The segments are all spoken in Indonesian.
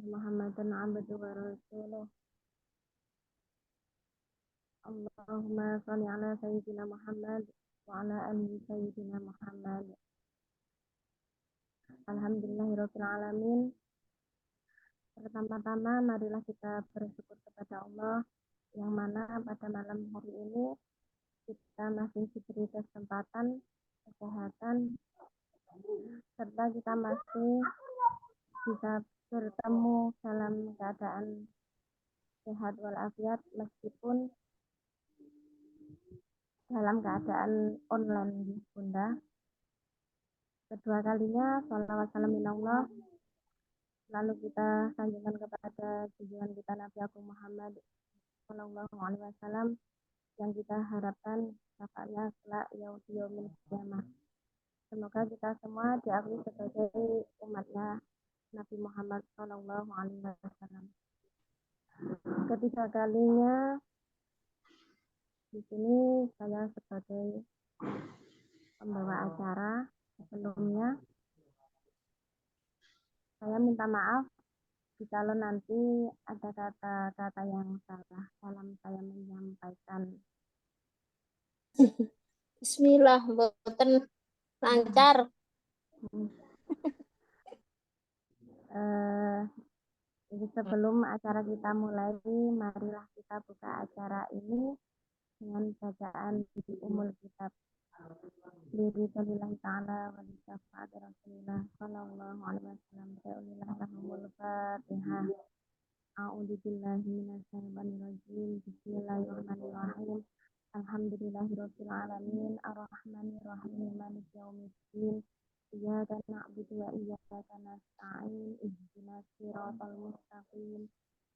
Muhammadan abduhu wa rasuluh. Allahumma sholli ala sayyidina Muhammad wa ala ali sayyidina Muhammad. Alhamdulillahirabbil alamin. Pertama-tama marilah kita bersyukur kepada Allah yang mana pada malam hari ini kita masih diberi kesempatan, kesehatan, serta kita masih bisa bertemu dalam keadaan sehat walafiat meskipun dalam keadaan online, Bunda. Kedua kalinya sholawat salam minallah lalu kita sanjungkan kepada junjungan kita Nabi Agung Muhammad Sallallahu Alaihi Wasallam yang kita harapkan syafaatnya kelak yaumil qiyamah. Semoga kita semua diakui sebagai umatnya Nabi Muhammad Sallallahu Alaihi Wasallam. Ketiga kalinya di sini saya sebagai pembawa acara. Sebelumnya saya minta maaf jika nanti ada kata-kata yang salah dalam saya menyampaikan. Bismillah, mboten lancar. Jadi sebelum acara kita mulai, marilah kita buka acara ini dengan bacaan di Ummul Kitab. Lillahi ta'ala wa li syafa'ati Rasulillah sallallahu alaihi wasallam. Ta'ulilah lahumul Fatihah. A'udzu billahi minasyaitonir rajim. Bismillahirrahmanirrahim. Alhamdulillahirabbil alamin arrahmanir rahim maliki yaumiddin. Iyyaka na'budu wa iyyaka nasta'in. Ihdinas siratal mustaqim.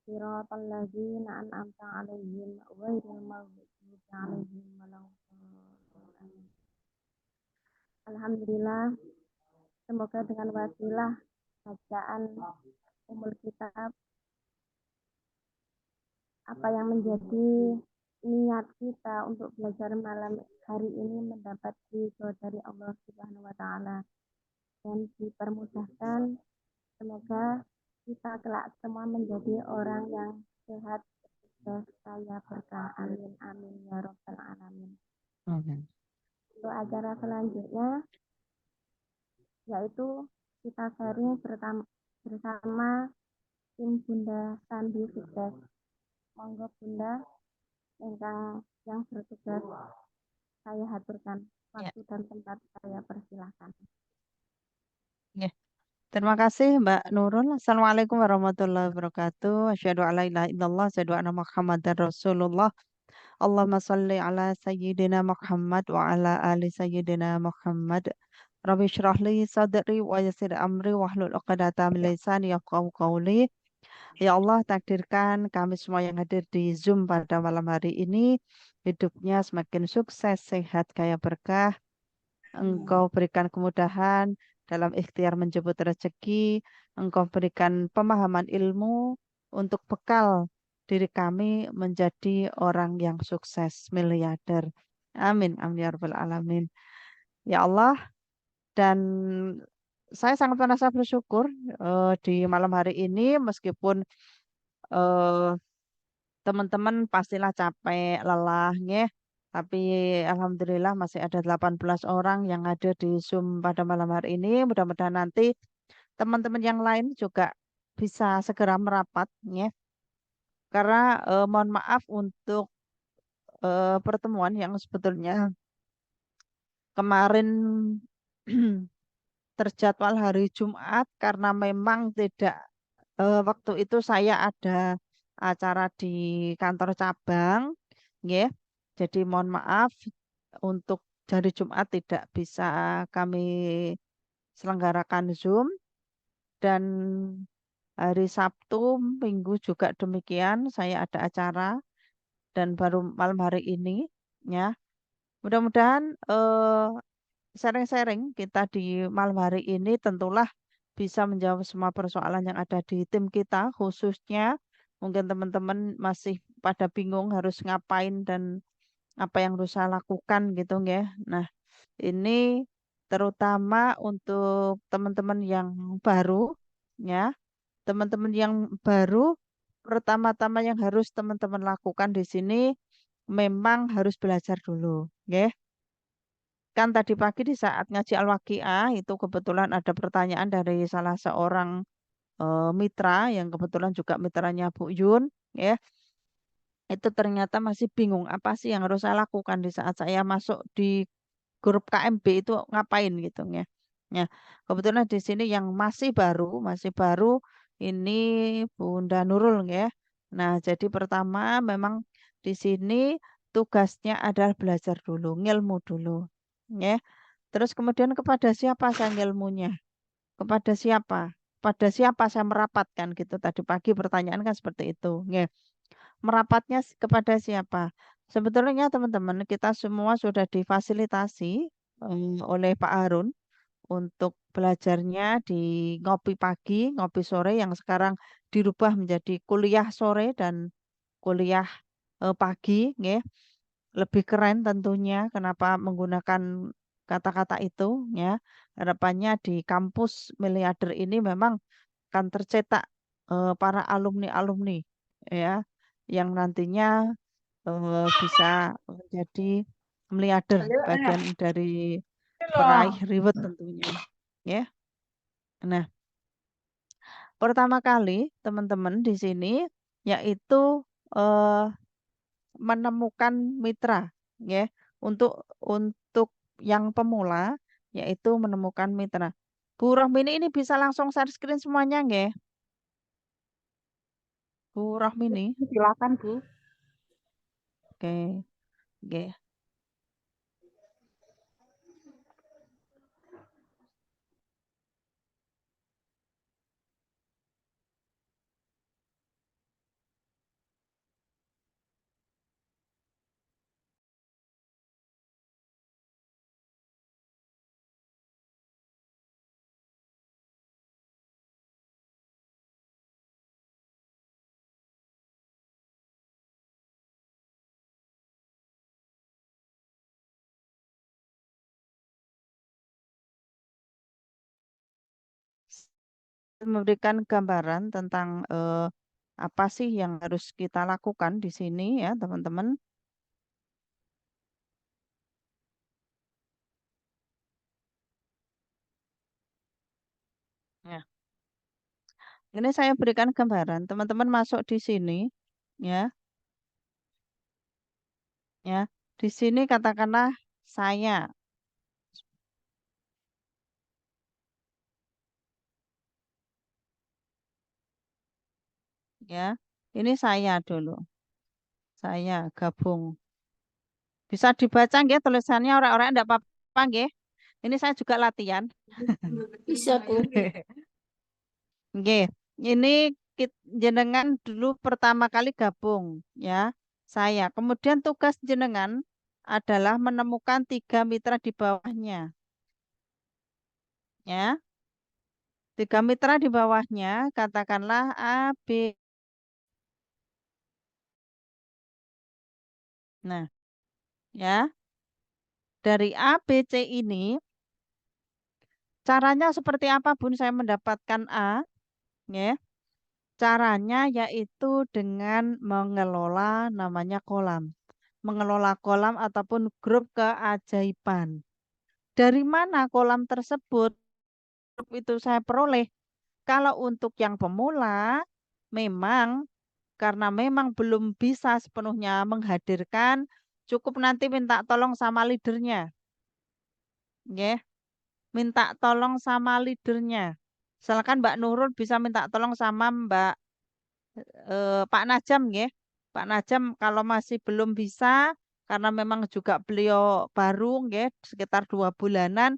Siratal ladzina an'amta 'alaihim ghairil maghdubi 'alaihim waladdallin. Alhamdulillah, semoga dengan wasilah bacaan Ummul Kitab apa yang menjadi niat kita untuk belajar malam hari ini mendapat ridho dari Allah Subhanahu wa taala dan dipermudahkan. Semoga kita kelak semua menjadi orang yang sehat, kaya, berkah. Amin amin ya rabbal alamin. Untuk acara selanjutnya yaitu kita sharing bersama tim Bunda Sandi Sukses. Monggo Bunda yang bertugas saya haturkan waktu dan tempat saya persilahkan. Terima kasih Mbak Nurul. Assalamualaikum warahmatullahi wabarakatuh. Asyhadu an la ilaha illallah, asyhadu anna Muhammadar Rasulullah. Allahumma sholli ala sayyidina Muhammad wa ala ali sayyidina Muhammad. Rabbi shrah li sadri wa yassir amri wahlul 'uqdatam min lisani yafqahu qawli. Ya Allah, takdirkan kami semua yang hadir di Zoom pada malam hari ini hidupnya semakin sukses, sehat, kaya berkah. Engkau berikan kemudahan dalam ikhtiar menjemput rezeki. Engkau berikan pemahaman ilmu untuk bekal diri kami menjadi orang yang sukses, miliarder. Amin. Amin ya rabbal alamin. Ya Allah, dan saya sangat merasa bersyukur di malam hari ini meskipun eh, teman-teman pastilah capek, lelah, nggih. Tapi alhamdulillah masih ada 18 orang yang hadir di Zoom pada malam hari ini. Mudah-mudahan nanti teman-teman yang lain juga bisa segera merapat, nggih. Karena mohon maaf untuk pertemuan yang sebetulnya kemarin terjadwal hari Jumat karena memang tidak waktu itu saya ada acara di kantor cabang, nggih. Jadi mohon maaf untuk hari Jumat tidak bisa kami selenggarakan Zoom dan hari Sabtu, Minggu juga demikian saya ada acara dan baru malam hari ini ya. Mudah-mudahan sharing-sharing kita di malam hari ini tentulah bisa menjawab semua persoalan yang ada di tim kita, khususnya mungkin teman-teman masih pada bingung harus ngapain dan apa yang harus saya lakukan gitu ya. Nah, ini terutama untuk teman-teman yang baru ya, teman-teman yang baru, pertama-tama yang harus teman-teman lakukan di sini memang harus belajar dulu, ya. Kan tadi pagi di saat ngaji Al-Waqiah itu kebetulan ada pertanyaan dari salah seorang mitra yang kebetulan juga mitranya Bu Yun, ya. Itu ternyata masih bingung apa sih yang harus saya lakukan di saat saya masuk di grup KMB itu ngapain gitu ya. Ya, kebetulan di sini yang masih baru ini Bunda Nurul ya. Nah, jadi pertama memang di sini tugasnya adalah belajar dulu, ngilmu dulu. Ya. Terus kemudian kepada siapa saya ngilmunya? Kepada siapa? Pada siapa saya merapatkan gitu. Tadi pagi pertanyaan kan seperti itu. Ya. Merapatnya kepada siapa? Sebetulnya teman-teman kita semua sudah difasilitasi oleh Pak Harun untuk belajarnya di ngopi pagi, ngopi sore yang sekarang dirubah menjadi kuliah sore dan kuliah pagi, nggih. Lebih keren tentunya kenapa menggunakan kata-kata itu ya. Harapannya di kampus miliarder ini memang akan tercetak para alumni-alumni ya yang nantinya bisa menjadi miliarder bagian dari peraih reward tentunya ya. Nah, pertama kali teman-teman di sini yaitu eh, menemukan mitra ya untuk yang pemula yaitu menemukan mitra. Bu Rohmini ini bisa langsung share screen semuanya nggih? Bu Rohmini. Silakan Bu. Oke, nggih. Memberikan gambaran tentang apa sih yang harus kita lakukan di sini ya, teman-teman. Ya. Ini saya berikan gambaran, teman-teman masuk di sini ya, ya. Di sini katakanlah saya ya. Ini saya dulu. Saya gabung. Bisa dibaca nggih tulisannya orang-orang enggak apa-apa nggih. Ini saya juga latihan. Bisa, Bu. Nggih. Ini jenengan dulu pertama kali gabung ya. Saya. Kemudian tugas jenengan adalah menemukan 3 mitra di bawahnya. Ya. 3 mitra di bawahnya katakanlah A, B. Nah, ya. Dari A, B, C ini caranya seperti apa Bun saya mendapatkan A? Ya. Caranya yaitu dengan mengelola namanya kolam. Mengelola kolam ataupun grup keajaiban. Dari mana kolam tersebut itu saya peroleh? Kalau untuk yang pemula, memang karena memang belum bisa sepenuhnya menghadirkan, cukup nanti minta tolong sama leadernya. Nggih, minta tolong sama leadernya. Misalkan Mbak Nurul bisa minta tolong sama Pak Najam nggih. Pak Najam kalau masih belum bisa karena memang juga beliau baru nggih sekitar 2 bulanan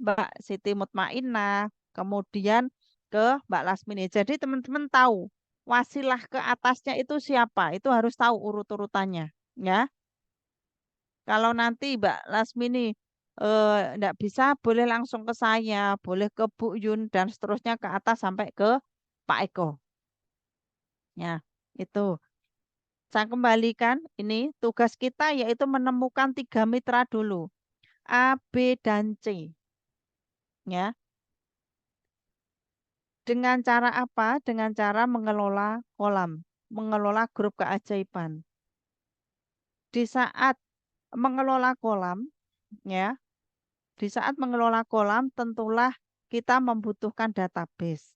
Mbak Siti Mutmainnah, kemudian ke Mbak Lasmini. Jadi teman-teman tahu wasilah ke atasnya itu siapa, itu harus tahu urut-urutannya, ya. Kalau nanti Mbak Lasmini enggak bisa, boleh langsung ke saya, boleh ke Bu Yun dan seterusnya ke atas sampai ke Pak Eko. Ya, itu. Saya kembalikan ini tugas kita yaitu menemukan 3 mitra dulu. A, B, dan C. Ya. Dengan cara apa? Dengan cara mengelola kolam, mengelola grup keajaiban. Di saat mengelola kolam, ya, di saat mengelola kolam tentulah kita membutuhkan database.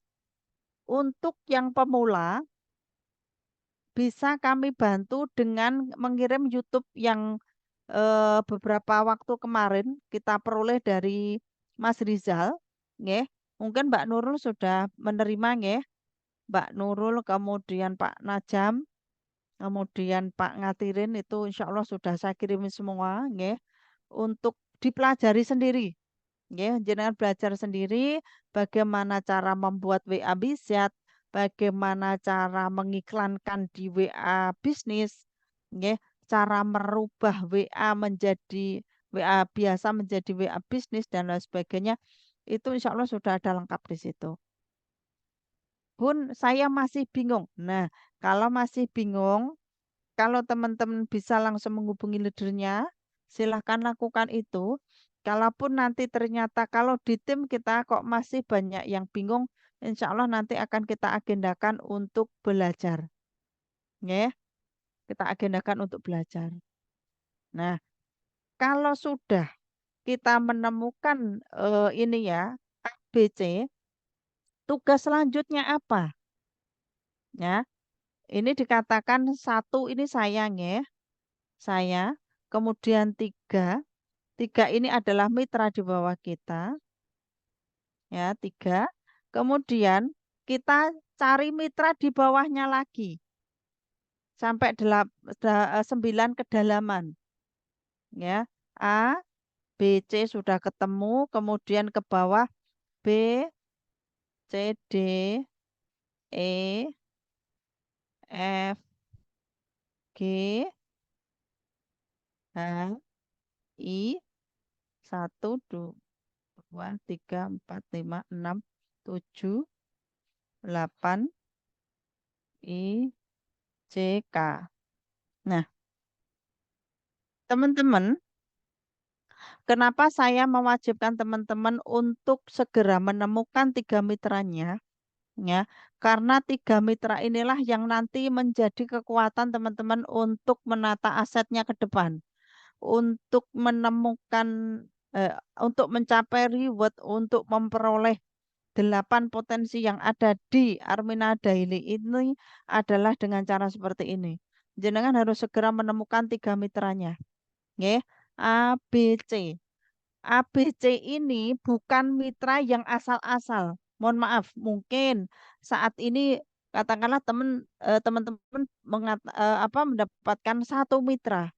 Untuk yang pemula, bisa kami bantu dengan mengirim YouTube yang beberapa waktu kemarin kita peroleh dari Mas Rizal, nggih. Mungkin Mbak Nurul sudah menerima, nggih. Mbak Nurul, kemudian Pak Najam, kemudian Pak Ngatirin itu insya Allah sudah saya kirim semua, nggih. Untuk dipelajari sendiri, nggih. Jenengan belajar sendiri bagaimana cara membuat WA Bisyat, bagaimana cara mengiklankan di WA bisnis, nggih, cara merubah WA menjadi WA biasa menjadi WA bisnis dan lain sebagainya. Itu insya Allah sudah ada lengkap di situ. Bun, saya masih bingung. Nah, kalau masih bingung, kalau teman-teman bisa langsung menghubungi leadernya, silahkan lakukan itu. Kalaupun nanti ternyata kalau di tim kita kok masih banyak yang bingung, insya Allah nanti akan kita agendakan untuk belajar. Ya, kita agendakan untuk belajar. Nah, kalau sudah kita menemukan ini ya, A, B, C, tugas selanjutnya apa? Ya, ini dikatakan satu ini sayang ya, saya. Kemudian tiga, tiga ini adalah mitra di bawah kita, ya tiga. Kemudian kita cari mitra di bawahnya lagi sampai 9 kedalaman, ya. A, B, C sudah ketemu, kemudian ke bawah B, C, D, E, F, G, H, I, 1, 2, 3, 4, 5, 6, 7, 8, I, C, K. Nah, teman-teman, kenapa saya mewajibkan teman-teman untuk segera menemukan tiga mitranya? Ya, karena tiga mitra inilah yang nanti menjadi kekuatan teman-teman untuk menata asetnya ke depan, untuk menemukan, eh, untuk mencapai reward, untuk memperoleh 8 potensi yang ada di Armina Daily ini adalah dengan cara seperti ini. Jenengan harus segera menemukan tiga mitranya. Nggih. A, B, C. A, B, C ini bukan mitra yang asal-asal. Mohon maaf, mungkin saat ini katakanlah teman-teman mendapatkan satu mitra.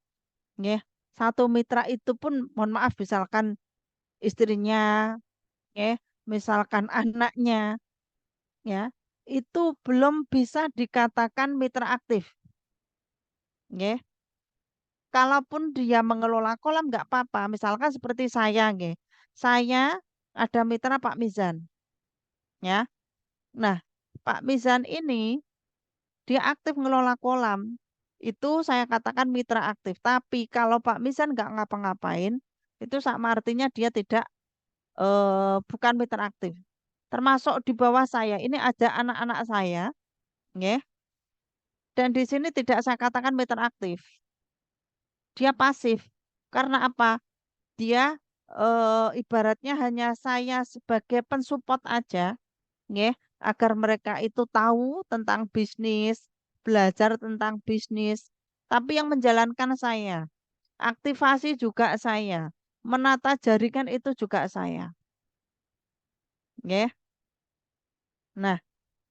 Nggih. Satu mitra itu pun mohon maaf misalkan istrinya, nggih, misalkan anaknya, ya, itu belum bisa dikatakan mitra aktif. Nggih. Kalaupun dia mengelola kolam nggak apa-apa. Misalkan seperti saya, nggih. Saya ada mitra Pak Mizan, ya. Nah, Pak Mizan ini dia aktif ngelola kolam. Itu saya katakan mitra aktif. Tapi kalau Pak Mizan nggak ngapa-ngapain, itu sama artinya dia tidak bukan mitra aktif. Termasuk di bawah saya, ini ada anak-anak saya, nggih. Dan di sini tidak saya katakan mitra aktif. Dia pasif. Karena apa? Dia ibaratnya hanya saya sebagai pensupport aja, nggih, agar mereka itu tahu tentang bisnis, belajar tentang bisnis. Tapi yang menjalankan saya, aktivasi juga saya, menata jaringan itu juga saya, nggih. Nah,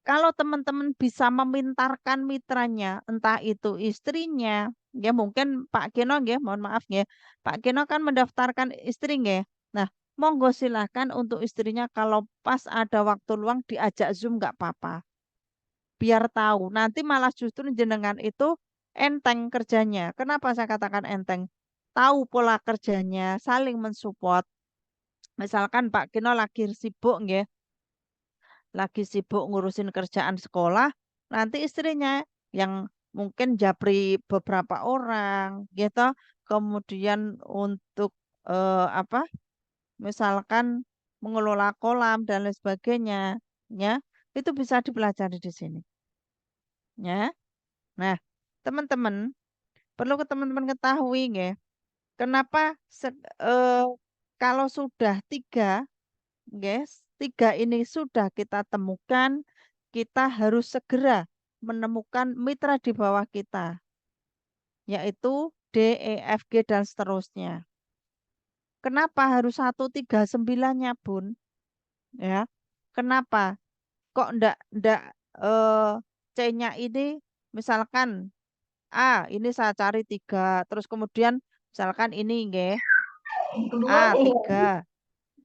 kalau teman-teman bisa memintarkan mitranya, entah itu istrinya, ya mungkin Pak Keno, ya, mohon maaf ya, Pak Keno kan mendaftarkan istri, ya. Nah, monggo silahkan untuk istrinya kalau pas ada waktu luang diajak Zoom nggak apa-apa. Biar tahu, nanti malah justru jenengan itu enteng kerjanya. Kenapa saya katakan enteng? Tahu pola kerjanya, saling mensupport. Misalkan Pak Keno lagi sibuk, ya, lagi sibuk ngurusin kerjaan sekolah, nanti istrinya yang mungkin japri beberapa orang, gitu. Kemudian untuk apa? Misalkan mengelola kolam dan lain sebagainya, ya. Itu bisa dipelajari di sini. Ya. Nah, teman-teman, perlu ke teman-teman ketahui ya, kenapa kalau sudah tiga, guys, tiga ini sudah kita temukan, kita harus segera menemukan mitra di bawah kita, yaitu D, E, F, G, dan seterusnya. Kenapa harus 139-nya, Bun? Ya, kenapa? Kok ndak C-nya ini misalkan A, ini saya cari tiga, terus kemudian misalkan ini nggih, Kedua A nih, tiga,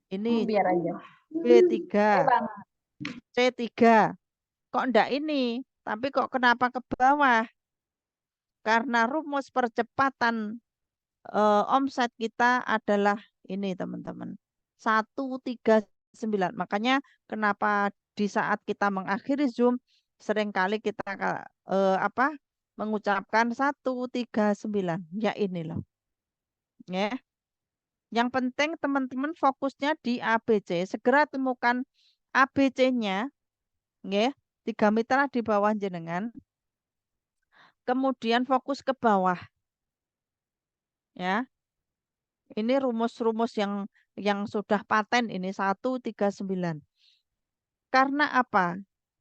ini biar aja. B tiga, C tiga. Kok ndak ini? Tapi kok kenapa ke bawah? Karena rumus percepatan omset kita adalah ini teman-teman. 139. Makanya kenapa di saat kita mengakhiri Zoom seringkali kita apa mengucapkan 139. Ya ini loh. Ya. Yang penting teman-teman fokusnya di ABC. Segera temukan ABC-nya, ya. Tiga mitra di bawah jenengan. Kemudian fokus ke bawah, ya. Ini rumus-rumus yang sudah paten ini 139. Karena apa?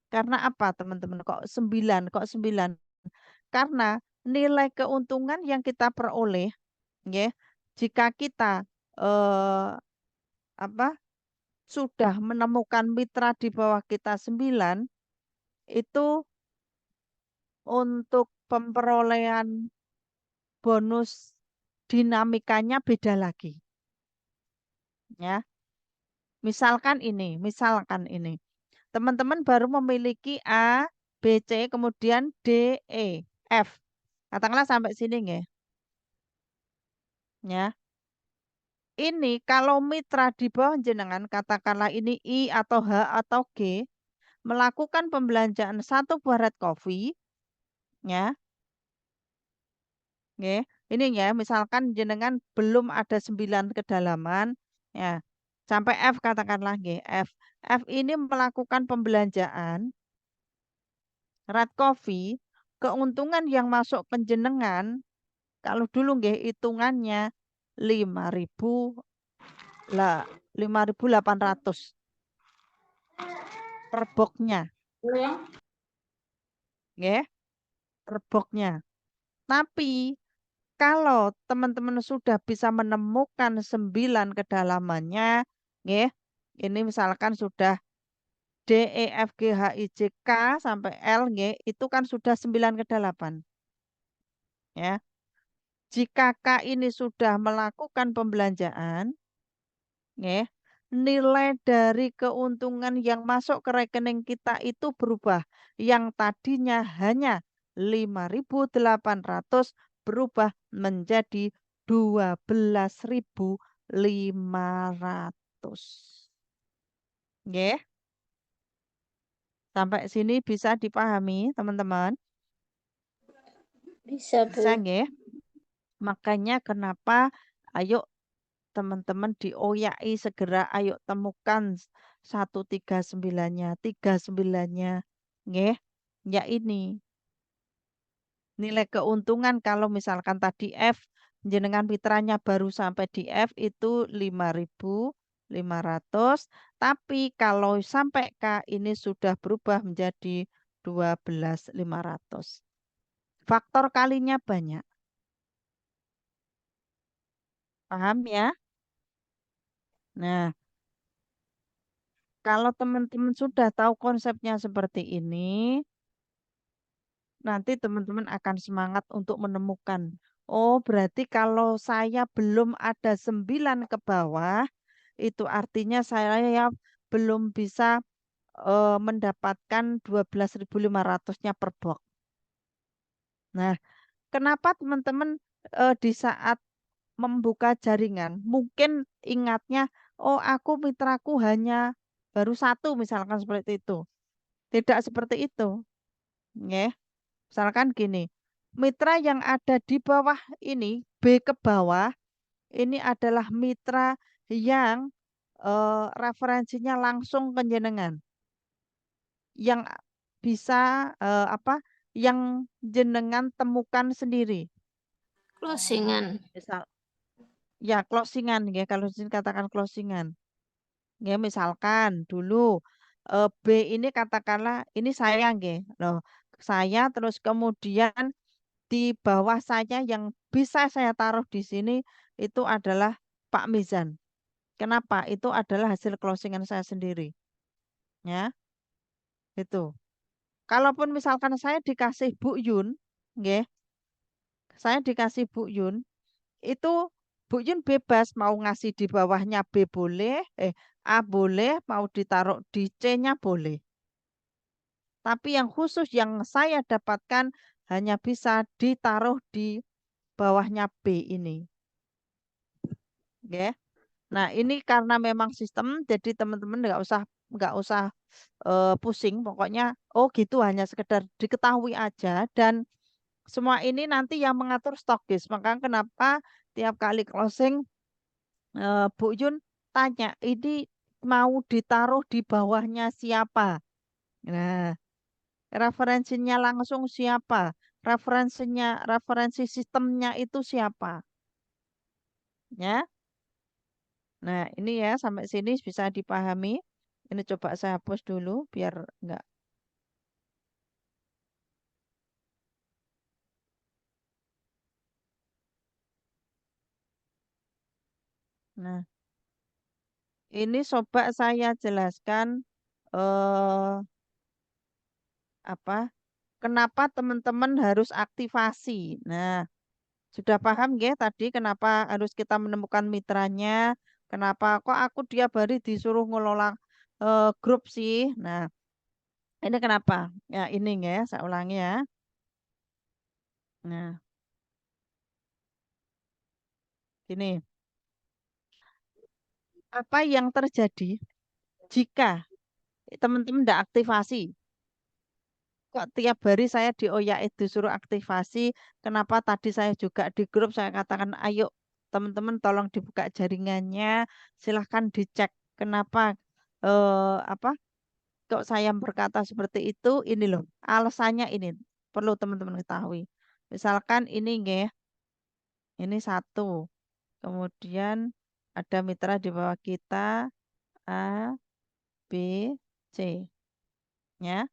Karena apa, teman-teman? Kok 9? Kok 9? Karena nilai keuntungan yang kita peroleh, ya, jika kita eh, apa sudah menemukan mitra di bawah kita 9, itu untuk pemperolehan bonus dinamikanya beda lagi. Ya, misalkan ini. Teman-teman baru memiliki A, B, C, kemudian D, E, F. Katakanlah sampai sini nggih. Ya. Ini kalau mitra di bawah jenengan, katakanlah ini I atau H atau G, melakukan pembelanjaan satu buah red coffee, ya, nggih. Ini ya, misalkan jenengan belum ada 9 kedalaman, ya, sampai F katakanlah nggih, F. F ini melakukan pembelanjaan red coffee, keuntungan yang masuk ke jenengan, kalau dulu nggih hitungannya 5.000 lah 5.800 per boxnya, nggih, per boxnya. Tapi kalau teman-teman sudah bisa menemukan 9 kedalamannya, nggih, ini misalkan sudah D, E, F, G, H, I, J, K sampai L, nggih, itu kan sudah 9 kedalaman. Ya. Jika K ini sudah melakukan pembelanjaan, nggih, nilai dari keuntungan yang masuk ke rekening kita itu berubah. Yang tadinya hanya 5.800 berubah menjadi 12.500. Nggih, sampai sini bisa dipahami, teman-teman? Bisa, Bu. Bisa nggih? Makanya kenapa ayo teman-teman dioyai segera ayo temukan 139-nya, 39-nya. Nggih. Ya ini nilai keuntungan kalau misalkan tadi F jenengan mitranya baru sampai di F itu 5.500, tapi kalau sampai K ini sudah berubah menjadi 12.500. Faktor kalinya banyak. Paham ya? Nah, kalau teman-teman sudah tahu konsepnya seperti ini, nanti teman-teman akan semangat untuk menemukan. Oh, berarti kalau saya belum ada 9 ke bawah, itu artinya saya ya belum bisa mendapatkan 12.500-nya per box. Nah, kenapa teman-teman di saat membuka jaringan, mungkin ingatnya, oh aku mitraku hanya baru satu misalkan seperti itu. Tidak seperti itu. Nggih. Misalkan gini, mitra yang ada di bawah ini, B ke bawah, ini adalah mitra yang referensinya langsung ke jenengan. yang bisa apa yang jenengan temukan sendiri. Closingan. Misal ya closingan ya kalau di sini katakan closingan. Ya misalkan dulu B ini katakanlah ini saya nggih. Loh, saya terus kemudian di bawah saya yang bisa saya taruh di sini itu adalah Pak Mizan. Kenapa? Itu adalah hasil closingan saya sendiri. Ya, itu. Kalaupun misalkan saya dikasih Bu Yun, nggih, saya dikasih Bu Yun, itu Bu Yun bebas mau ngasih di bawahnya B boleh, A boleh, mau ditaruh di C-nya boleh. Tapi yang khusus yang saya dapatkan hanya bisa ditaruh di bawahnya B ini. Ya. Nah, ini karena memang sistem, jadi teman-teman nggak usah pusing. Pokoknya, oh gitu hanya sekedar diketahui aja dan semua ini nanti yang mengatur stokis. Maka kenapa tiap kali closing Bu Yun tanya, ini mau ditaruh di bawahnya siapa? Nah, referensinya langsung siapa? Referensi sistemnya itu siapa? Ya. Nah, ini ya sampai sini bisa dipahami. Ini coba saya hapus dulu biar enggak. Nah, ini coba saya jelaskan eh apa? Kenapa teman-teman harus aktivasi? Nah, sudah paham ya tadi kenapa harus kita menemukan mitranya? Kenapa kok aku tiap hari disuruh ngelola grup sih? Nah, ini kenapa? Ya, ini ya, saya ulangi ya. Nah, ini apa yang terjadi jika teman-teman tidak aktivasi? Kok tiap hari saya dioyak disuruh aktivasi? Kenapa tadi saya juga di grup saya katakan, ayo teman-teman tolong dibuka jaringannya, silahkan dicek. Kenapa apa? Kok saya berkata seperti itu? Ini loh, alasannya ini perlu teman-teman ketahui. Misalkan ini nggih, ini satu. Kemudian ada mitra di bawah kita A, B, C. Ya.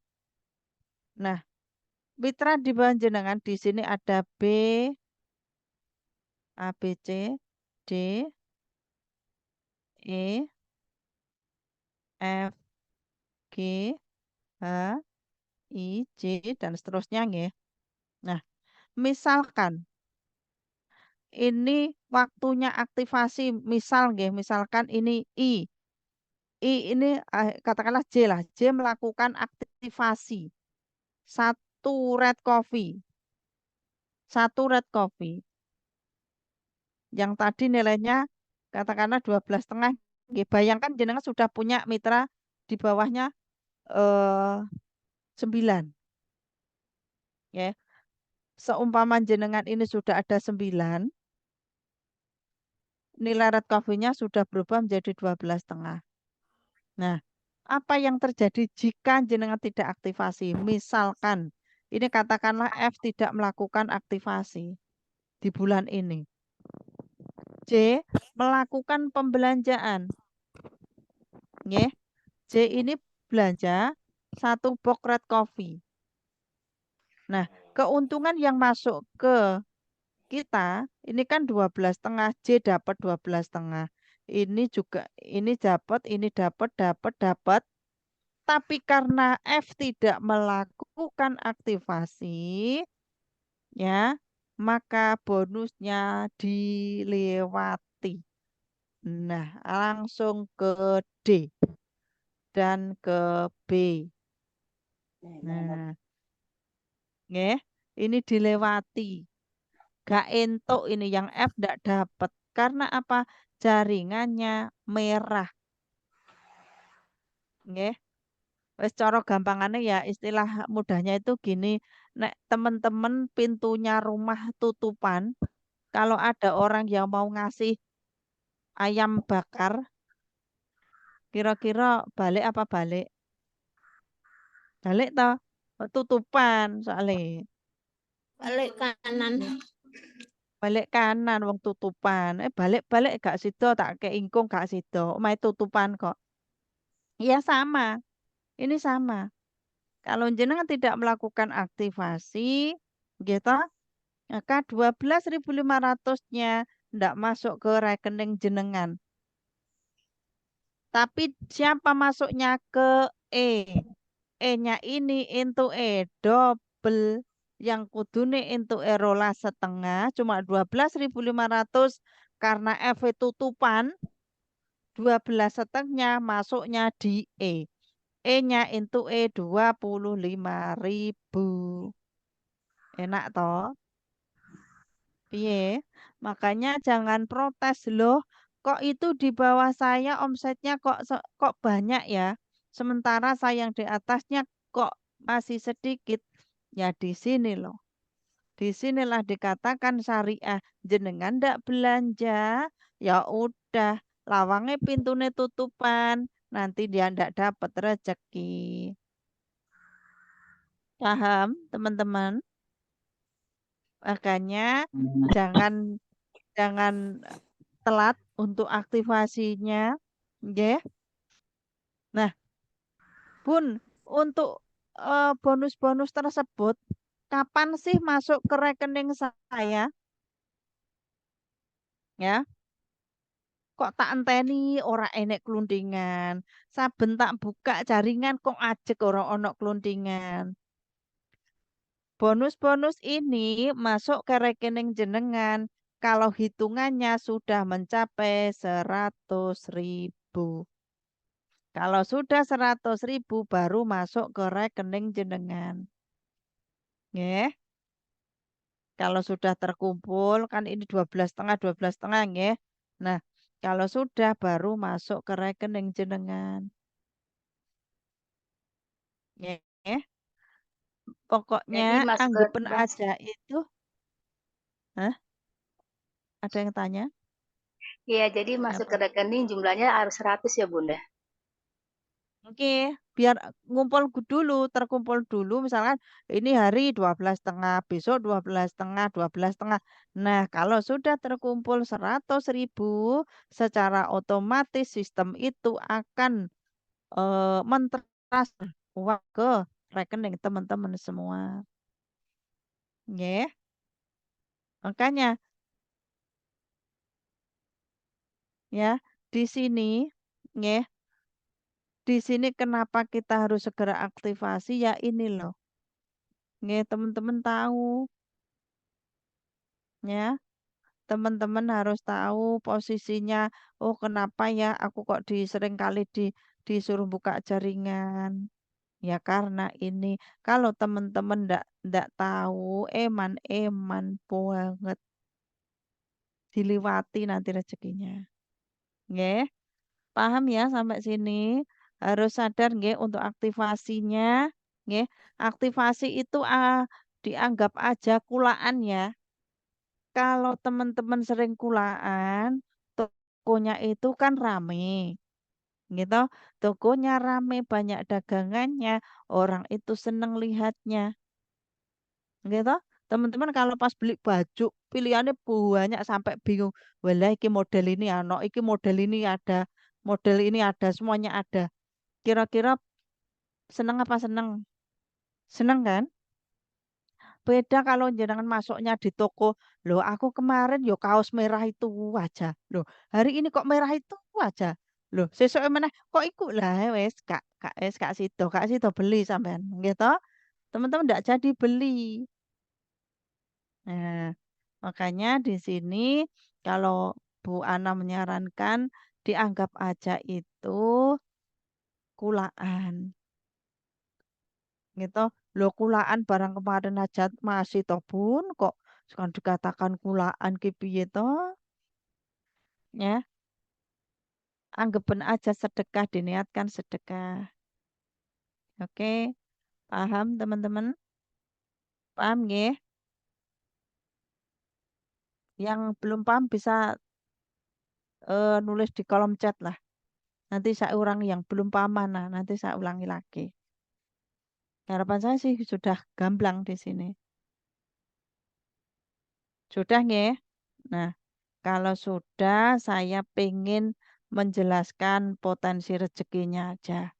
Nah, mitra di bawah jenengan di sini ada B, A, B, C, D, E, F, G, H, I, J, dan seterusnya nggih. Nah, misalkan ini waktunya aktivasi, misal nggih, misalkan ini I. I ini katakanlah J lah. J melakukan aktivasi. Satu red coffee. Satu red coffee. Yang tadi nilainya katakanlah 12,5. Nggih, bayangkan jenengan sudah punya mitra di bawahnya 9. Ya. Seumpama jenengan ini sudah ada 9, nilai red coffee-nya sudah berubah menjadi 12,5. Nah, apa yang terjadi jika jenengan tidak aktivasi? Misalkan, ini katakanlah F tidak melakukan aktivasi di bulan ini. C melakukan pembelanjaan. Nggih. C ini belanja satu box red coffee. Nah, keuntungan yang masuk ke kita ini kan 12,5, J dapat 12,5. Ini juga ini dapat. Tapi karena F tidak melakukan aktivasi, ya, maka bonusnya dilewati. Nah, langsung ke D dan ke B. Nah, nggih, ini dilewati. Gak entuk ini yang F tidak dapat. Karena apa? Jaringannya merah. Nggih. Wes cara gampangannya ya istilah mudahnya itu gini, nek temen-temen pintunya rumah tutupan, kalau ada orang yang mau ngasih ayam bakar, kira-kira balik apa balik? Balik toh. Tutupan soalnya. Balik kanan. Balik kanan wong tutupan. Balik-balik gak sido tak keingkung gak sido. Omahe tutupan kok. Iya sama. Ini sama. Kalau jenengan tidak melakukan aktivasi, gitu, maka 12.500-nya tidak masuk ke rekening jenengan. Tapi siapa masuknya ke E? E-nya ini into E double yang kudune into E rolas setengah cuma 12.500 karena F tutupan 12 setengahnya masuknya di E. E-nya into E 25.000. Enak toh? Piye? Makanya jangan protes loh. Kok itu di bawah saya omsetnya kok banyak ya? Sementara saya yang di atasnya kok masih sedikit. Ya di sini loh. Di sinilah dikatakan syariah. Jenengan ndak belanja, ya udah. Lawangnya pintunya tutupan. Nanti dia ndak dapat rezeki. Paham, teman-teman? Makanya jangan jangan telat untuk aktivasinya. Ya. Nah, Bun, untuk bonus-bonus tersebut kapan sih masuk ke rekening saya? Ya, kok tak enteni ora enek kelundingan. Saben tak buka jaringan kok ajek ora ono kelundingan. Bonus-bonus ini masuk ke rekening jenengan kalau hitungannya sudah mencapai 100.000. Kalau sudah 100.000 baru masuk ke rekening jenengan. Nggih. Kalau sudah terkumpul kan ini 12,5 nggih. Nah, kalau sudah baru masuk ke rekening jenengan. Nggih. Pokoknya Jadi masuk ke anggapan aja itu. Hah? Ada yang tanya? Iya, jadi masuk ke Apa? rekening jumlahnya harus 100 ya, Bunda. Oke, biar ngumpul dulu, terkumpul dulu. Misalkan ini hari 12,5, besok 12,5, 12,5. Nah, kalau sudah terkumpul 100.000, secara otomatis sistem itu akan mentransfer uang ke rekening teman-teman semua. Nggih. Makanya ya, di sini nggih, di sini kenapa kita harus segera aktivasi ya ini loh. Nggih, teman-teman tahu ya. Teman-teman harus tahu posisinya. Oh, kenapa ya aku kok sering kali disuruh buka jaringan? Ya karena ini. Kalau teman-teman ndak tahu, eman-eman banget diliwati nanti rezekinya. Nggih, paham ya sampai sini? Harus sadar nggih untuk aktivasinya. Nggih, aktivasi itu dianggap aja kulaan ya. Kalau teman-teman sering kulaan, tokonya itu kan rame, gitu. Tokonya rame, banyak dagangannya, orang itu seneng lihatnya, gitu. Teman-teman kalau pas beli baju, pilihannya banyak sampai bingung. Walah, iki model ini ano, iki model ini ada, model ini ada, semuanya ada. Kira-kira seneng apa seneng? Seneng kan? Beda kalau jenengan masuknya di toko. Loh, aku kemarin yo kaos merah itu aja. Loh, hari ini kok merah itu aja. Loh, sesuk mana kok iku lah wes kak situ beli sampean gitu. Teman-teman enggak jadi beli. Nah, makanya di sini kalau Bu Ana menyarankan dianggap aja itu kulaan gitu. Loh kulaan barang kemarin aja masih toh bun kok sekarang dikatakan kulaan ki piye toh ya anggapan aja sedekah diniatkan sedekah. Oke, paham teman-teman? Paham nggih? Yang belum paham bisa nulis di kolom chat lah. Nanti saya ulangi yang belum paham mana, nanti saya ulangi lagi. Harapan saya sih sudah gamblang di sini. Sudah nggih? Nah, kalau sudah saya pengen menjelaskan potensi rezekinya aja.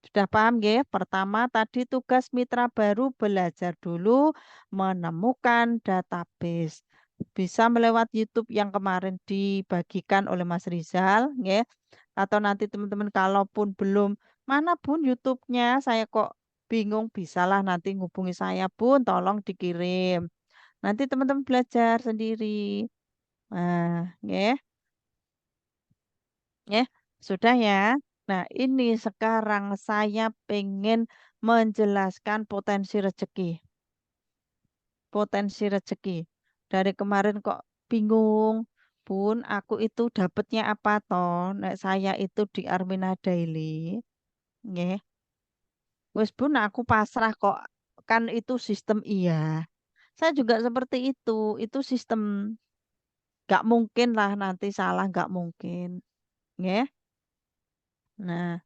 Sudah paham nggih? Pertama tadi tugas mitra baru belajar dulu menemukan database. Bisa melewat YouTube yang kemarin dibagikan oleh Mas Rizal, nggih. Atau nanti teman-teman kalaupun belum, mana Bun YouTube-nya? Saya kok bingung, bisalah nanti ngubungi saya, Bun, tolong dikirim. Nanti teman-teman belajar sendiri. Nah, nggih. Ya, sudah ya. Nah, ini sekarang saya pengen menjelaskan potensi rezeki. Potensi rezeki. Dari kemarin kok bingung, Bun, aku itu dapatnya apa toh? Nek saya itu di Armina Daily. Nggih. Wes Bun, aku pasrah kok. Kan itu sistem iya. Saya juga seperti itu. Itu sistem. Gak mungkin lah nanti salah, gak mungkin. Nggih. Nah,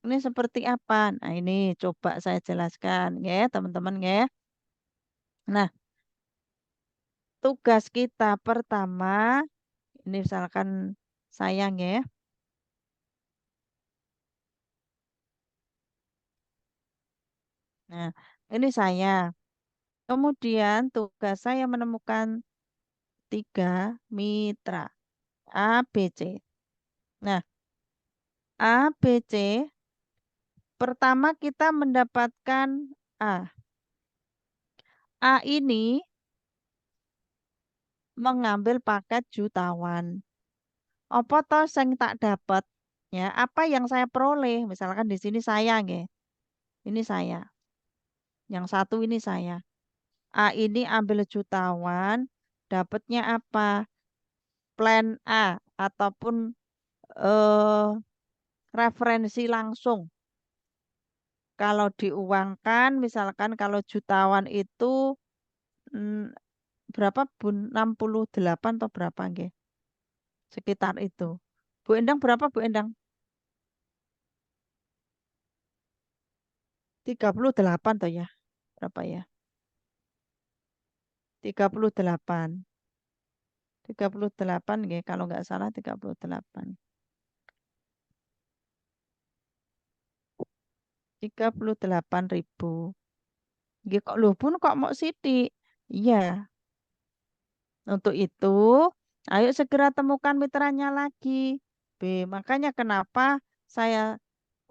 ini seperti apa? Nah, ini coba saya jelaskan ya, teman-teman ya. Nah, tugas kita pertama, ini misalkan sayang ya. Nah, ini saya. Kemudian tugas saya menemukan 3 mitra A, B, C. Nah, A, B, C. Pertama kita mendapatkan A. A ini mengambil paket jutawan. Apa toh sing tak dapat? Ya, apa yang saya peroleh? Misalkan di sini saya nggih. Ini saya. Yang satu ini saya. A ini ambil jutawan, dapatnya apa? Plan A ataupun eh, referensi langsung. Kalau diuangkan, misalkan kalau jutawan itu mm, berapa Bun? 68 atau berapa nggih? Sekitar itu. Bu Endang berapa Bu Endang? 38 toh ya? Berapa ya? 38. 38 nggih, kalau nggak salah 38. 38.000. Nggih kok lho Bun kok mau sithik? Iya, untuk itu ayo segera temukan mitranya lagi. B, makanya kenapa saya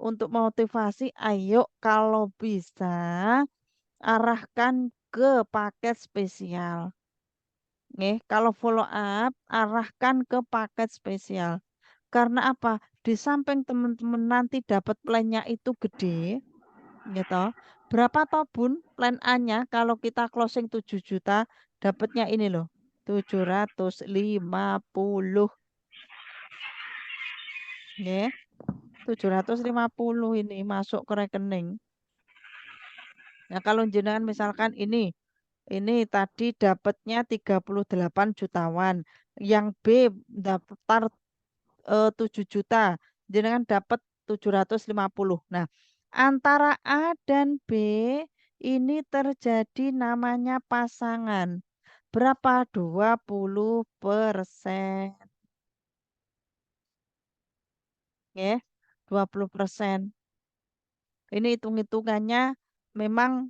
untuk motivasi ayo kalau bisa arahkan ke paket spesial. Nggih, kalau follow up arahkan ke paket spesial. Karena apa? Di samping teman-teman nanti dapat plannya itu gede, gitu. Berapa toh Bun plan A-nya kalau kita closing 7 juta dapatnya ini loh. 750. Nggih, 750 ini masuk ke rekening. Nah, kalau jenengan misalkan ini tadi dapatnya 38 jutawan. Yang B daftar 7 juta. Jenengan dapat 750. Nah, antara A dan B ini terjadi namanya pasangan. Berapa? 20%. Ya, 20%. Ini hitung-hitungannya memang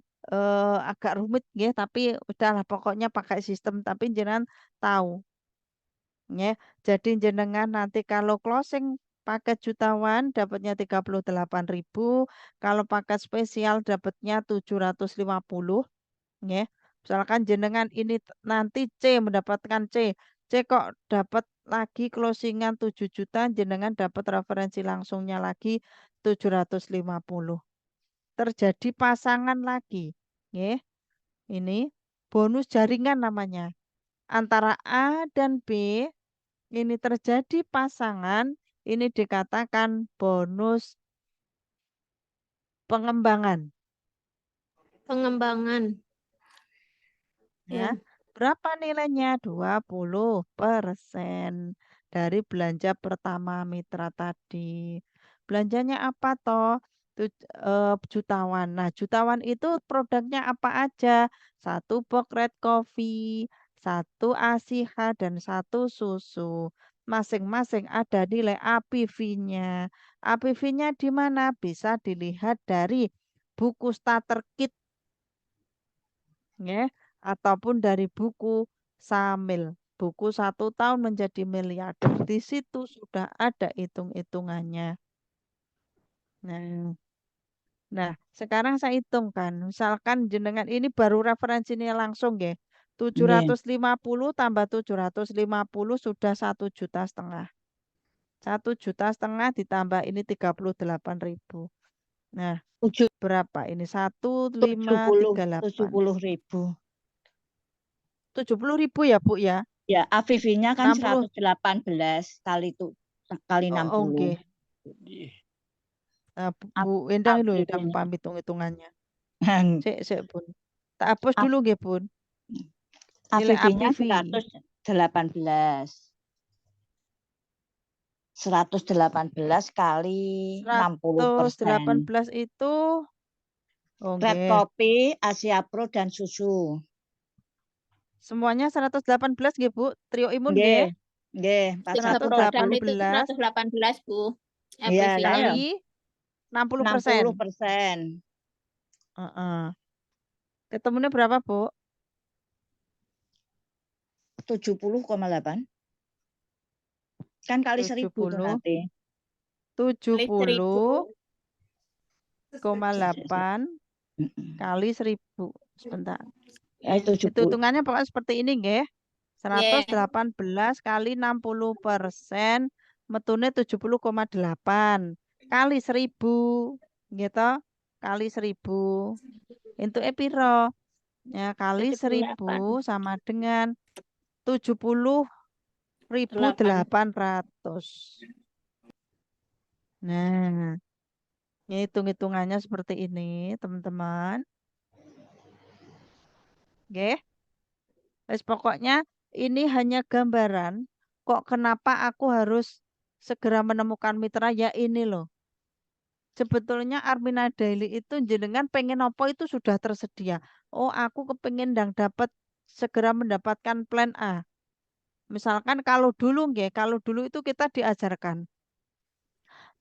agak rumit ya, tapi udahlah pokoknya pakai sistem tapi jenengan tahu ya. Jadi jenengan nanti kalau closing paket jutawan dapatnya 38.000, kalau paket spesial dapatnya 750 ya. Misalkan jenengan ini nanti C mendapatkan C. C kok dapat lagi closingan 7 juta, jenengan dapat referensi langsungnya lagi 750. Terjadi pasangan lagi. Ya, ini bonus jaringan namanya. Antara A dan B ini terjadi pasangan, ini dikatakan bonus pengembangan. Pengembangan. Ya, Ya. berapa nilainya? 20% dari belanja pertama mitra tadi. Belanjanya apa toh? jutawan. Nah, jutawan itu produknya apa aja? Satu box red coffee, satu ASIHA, dan satu susu. Masing-masing ada nilai APV-nya. APV-nya di mana? Bisa dilihat dari buku starter kit, ya, ataupun dari buku Samil. Buku 1 tahun menjadi miliarder. Di situ sudah ada hitung-hitungannya. Nah, Nah, sekarang saya hitungkan. Misalkan jenengan ini baru referensinya langsung ya. Nggih. 750 tambah 750 sudah 1,5 juta. 1,5 juta ditambah ini 38.000. Nah, Tujuh- berapa ini? 1,538. 70.000. 70.000 ya, Bu ya? Ya, AVV-nya kan 60. 118 kali Oh, 60. oke. Nah, Bu Endang itu yang AVV-nya. paham hitung-hitungannya. Sik, Bun. Tak hapus dulu nggih, Bun. Nilai AVV-nya APV. 118. 118 kali 60%. 118 itu Red oke. Coffee, Asia Pro, dan susu. Semuanya 118 nggih, Bu. Trio Imun Nggih. nggih. Nggih, 3 produk 118 itu 118, Bu. Iya, APV-nya. kali 60%. 60%. Heeh. Ketemunya berapa, Bu? 70,8. Kan kali 1.000 tuh 70 nanti. 70,8 kali 1.000. Sebentar. Itu 70. Hitungannya pokoknya seperti ini nggih. Nggih. 118 kali 60%, metune 70,8 kali 1.000 gitu, kali 1.000 untuk piro ya, kali 1.000 sama dengan 70.800. Nah, ini hitung-hitungannya seperti ini teman-teman. Oke, wes pokoknya ini hanya gambaran kok kenapa aku harus segera menemukan mitra ya ini loh. Sebetulnya Armina Daily itu jenengan pengen apa itu sudah tersedia. Oh, aku kepengen dapat segera mendapatkan plan A. Misalkan kalau dulu itu kita diajarkan.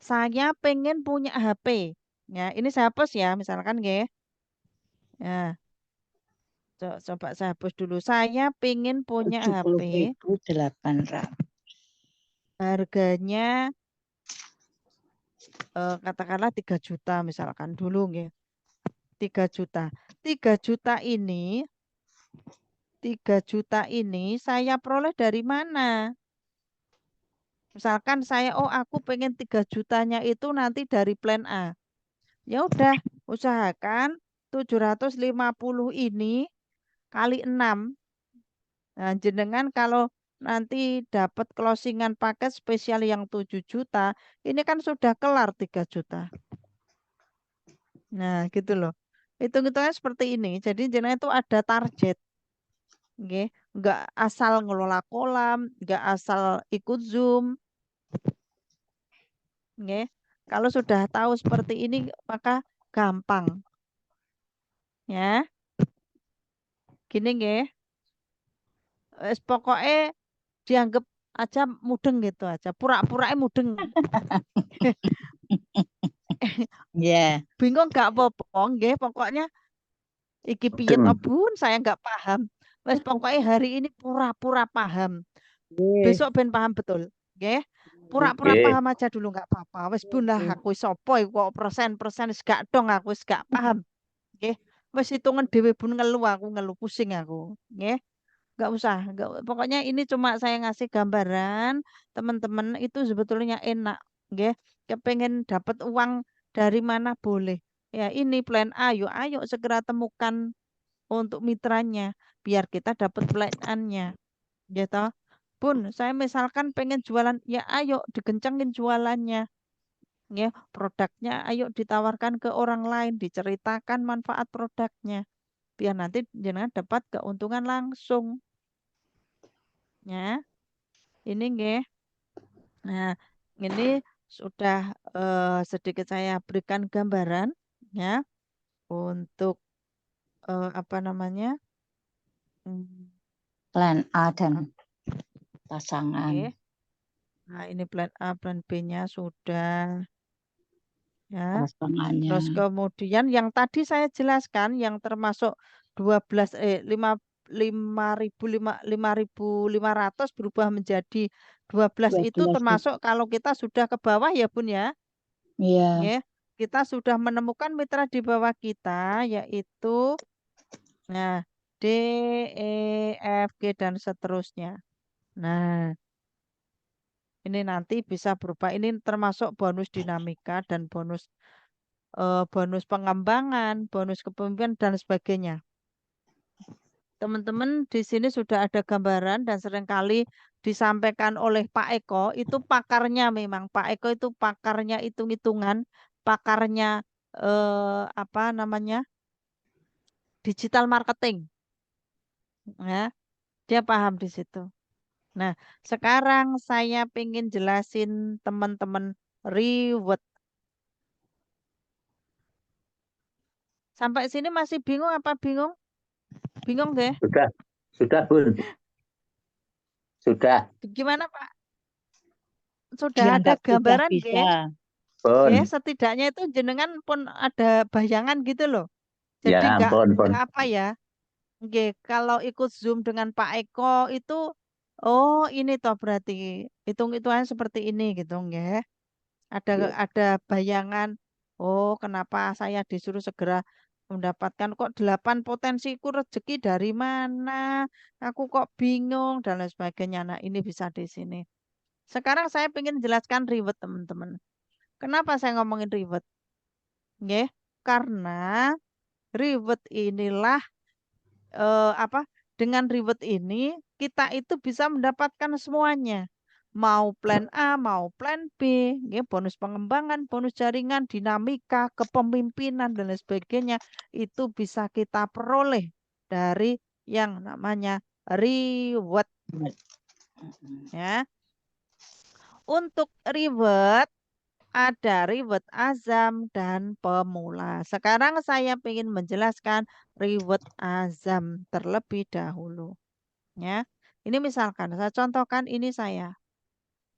Saya pengen punya HP. Ya, ini saya hapus ya, misalkan nggih. Ya, coba saya hapus dulu. Saya pengen punya HP. 70.800. Harganya katakanlah 3 juta misalkan dulu nggih. 3 juta. 3 juta ini 3 juta ini saya peroleh dari mana? Misalkan aku pengen 3 jutanya itu nanti dari plan A. Ya udah, usahakan 750 ini kali 6. Nah, jenengan kalau nanti dapat closingan paket spesial yang 7 juta, ini kan sudah kelar 3 juta. Nah, gitu loh. Hitung-hitungnya seperti ini. Jadi jenengan itu ada target. Nggih, nggak asal ngelola kolam, nggak asal ikut Zoom. Nggih. Kalau sudah tahu seperti ini maka gampang. Ya. Gini nggih. Wes pokoknya dianggap aja mudeng gitu aja. Pura-pura mudeng. Ya. Bingung nggak apa-apa nggih, pokoknya iki piye to Bun, saya nggak paham. Wes pokoknya hari ini pura-pura paham. Besok ben paham betul. Nggih. Pura-pura paham aja dulu nggak apa-apa. Wes Bun lah aku sapa kok persen-persen wis gak dong aku wis gak paham. Nggih. Wes hitungan dhewe Bun aku ngeluh pusing aku. Nggih. Nggak usah, pokoknya ini cuma saya ngasih gambaran, teman-teman itu sebetulnya enak, nggih. Kepengen dapat uang dari mana boleh. Ya ini plan A, yuk ayo segera temukan untuk mitranya, biar kita dapat plan A-nya, gitu. Bun, saya misalkan pengen jualan, ya ayo dikencengin jualannya, ya produknya ayo ditawarkan ke orang lain, diceritakan manfaat produknya, biar nanti jangan dapat keuntungan langsung. Ya, ini nggih. Nah, ini sudah sedikit saya berikan gambaran ya untuk apa namanya? Hmm, Plan A dan Oke. pasangan. Nah, ini plan A, plan B-nya sudah ya. Pasangannya. Terus kemudian yang tadi saya jelaskan yang termasuk 5.500 berubah menjadi 12 itu 12 termasuk kalau kita sudah ke bawah ya Bun ya. Iya. Ya, kita sudah menemukan mitra di bawah kita yaitu nah D, E, F, G dan seterusnya. Nah, ini nanti bisa berubah. Ini termasuk bonus dinamika dan bonus pengembangan, bonus kepemimpinan dan sebagainya. Teman-teman di sini sudah ada gambaran dan seringkali disampaikan oleh Pak Eko, itu pakarnya memang. Pak Eko itu pakarnya hitung-hitungan, pakarnya apa namanya? Digital marketing. Ya, dia paham di situ. Nah, sekarang saya pengen jelasin teman-teman reward. Sampai sini masih bingung apa bingung? Bingung deh. Sudah Bun. Sudah. Gimana Pak? Sudah ada Dianggap sudah gambaran bisa. nggih? Pun. Ya, setidaknya itu jenengan pun ada bayangan gitu loh. Jadi Ya, nggak pun. apa ya? Oke, kalau ikut Zoom dengan Pak Eko itu, oh ini toh berarti hitung-hitungan seperti ini gitu, nggih. Ya. Ada bayangan. Oh, kenapa saya disuruh segera mendapatkan kok 8 potensiku rezeki dari mana? Aku kok bingung dan lain sebagainya. Nah, ini bisa di sini. Sekarang saya ingin jelaskan reward teman-teman. Kenapa saya ngomongin reward? Nggih, karena reward inilah apa? Dengan reward ini kita itu bisa mendapatkan semuanya. Mau plan A, mau plan B, nggih, bonus pengembangan, bonus jaringan, dinamika, kepemimpinan dan lain sebagainya itu bisa kita peroleh dari yang namanya reward ya. Untuk reward ada reward azam dan pemula. Sekarang saya ingin menjelaskan reward azam terlebih dahulu. Ya, ini misalkan saya contohkan ini saya.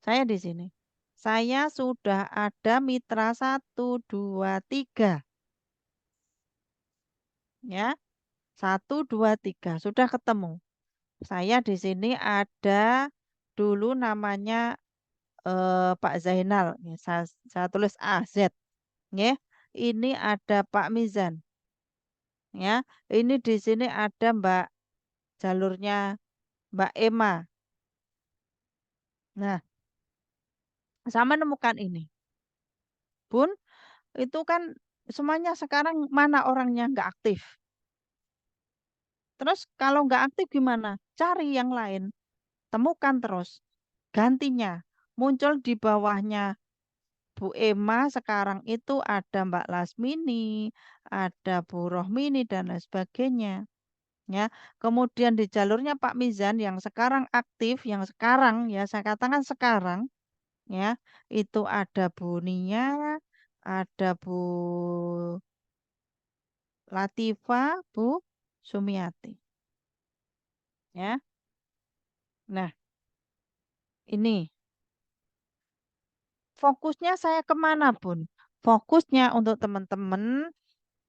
Saya di sini. Saya sudah ada mitra 1, 2, 3. Ya, 1, 2, 3 sudah ketemu. Saya di sini ada dulu namanya Pak Zainal. Ya, saya tulis AZ. Ya, ini ada Pak Mizan. Ya, ini di sini ada Mbak jalurnya Mbak Emma. Nah, saya menemukan ini. Bun, itu kan semuanya sekarang mana orangnya nggak aktif. Terus kalau nggak aktif gimana? Cari yang lain. Temukan terus. Gantinya. Muncul di bawahnya Bu Emma sekarang itu ada Mbak Lasmini, ada Bu Rohmini dan lain sebagainya. Ya, kemudian di jalurnya Pak Mizan yang sekarang aktif, yang sekarang ya saya katakan sekarang ya, itu ada Bu Nia, ada Bu Latifa, Bu Sumiati. Ya. Nah, ini fokusnya saya kemana pun. Fokusnya untuk teman-teman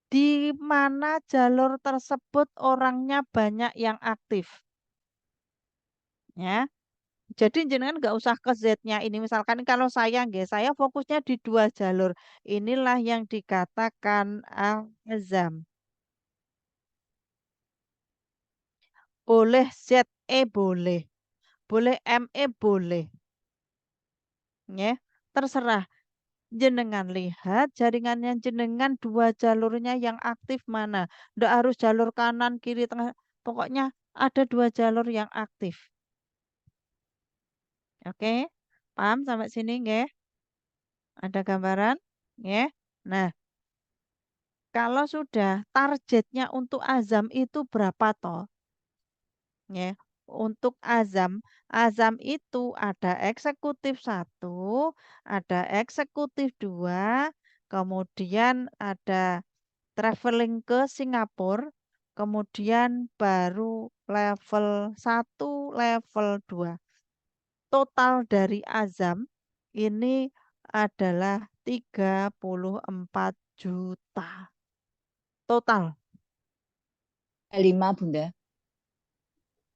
di mana jalur tersebut orangnya banyak yang aktif. Ya. Jadi jenengan nggak usah ke Z-nya ini. Misalkan kalau saya nggak, saya fokusnya di 2 jalur. Inilah yang dikatakan azam. Boleh ZE boleh. Boleh ME boleh. Ya, terserah. Jenengan lihat jaringannya jenengan 2 jalurnya yang aktif mana. Nggak harus jalur kanan, kiri, tengah. Pokoknya ada 2 jalur yang aktif. Oke, paham sampai sini nggih? Ada gambaran? Nggih. Nah, kalau sudah targetnya untuk azam itu berapa toh? Ya. untuk azam, azam itu ada eksekutif 1, ada eksekutif 2, kemudian ada traveling ke Singapura, kemudian baru level 1, level 2. Total dari azam ini adalah 34 juta. Total. 35 Bunda.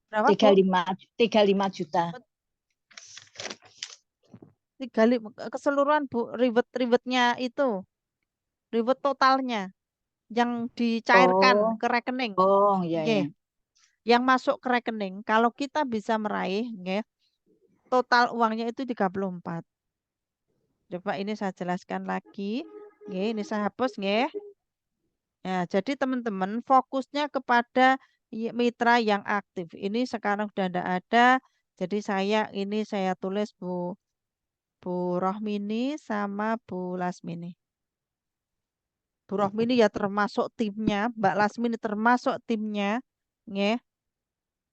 Berapa, Bu? 35 juta. 35 keseluruhan, Bu, ribet-ribetnya itu. Ribet totalnya yang dicairkan Oh, ke rekening. oh ya ya. Nggih. Yang masuk ke rekening, kalau kita bisa meraih, nggih, total uangnya itu 34. Coba ini saya jelaskan lagi. Nggih, ini saya hapus, nggih. Ya, jadi teman-teman fokusnya kepada mitra yang aktif. Ini sekarang sudah tidak ada. Jadi saya tulis Bu Rohmini sama Bu Lasmini. Bu Rohmini ya termasuk timnya, Mbak Lasmini termasuk timnya, nggih.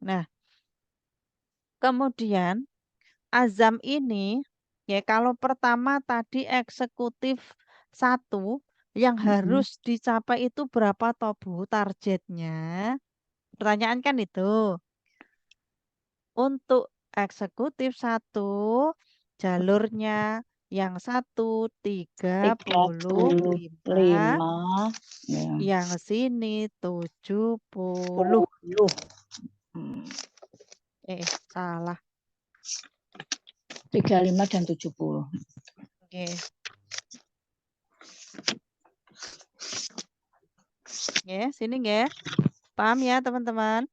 Nah, kemudian azam ini ya kalau pertama tadi eksekutif 1 yang harus dicapai itu berapa toh, Bu, targetnya? Pertanyaan kan itu. Untuk eksekutif 1 jalurnya yang 1 35, 35 ya. yang sini 70. 10. Salah. 35 dan 70. Oke. Sini nggih. Paham ya, teman-teman?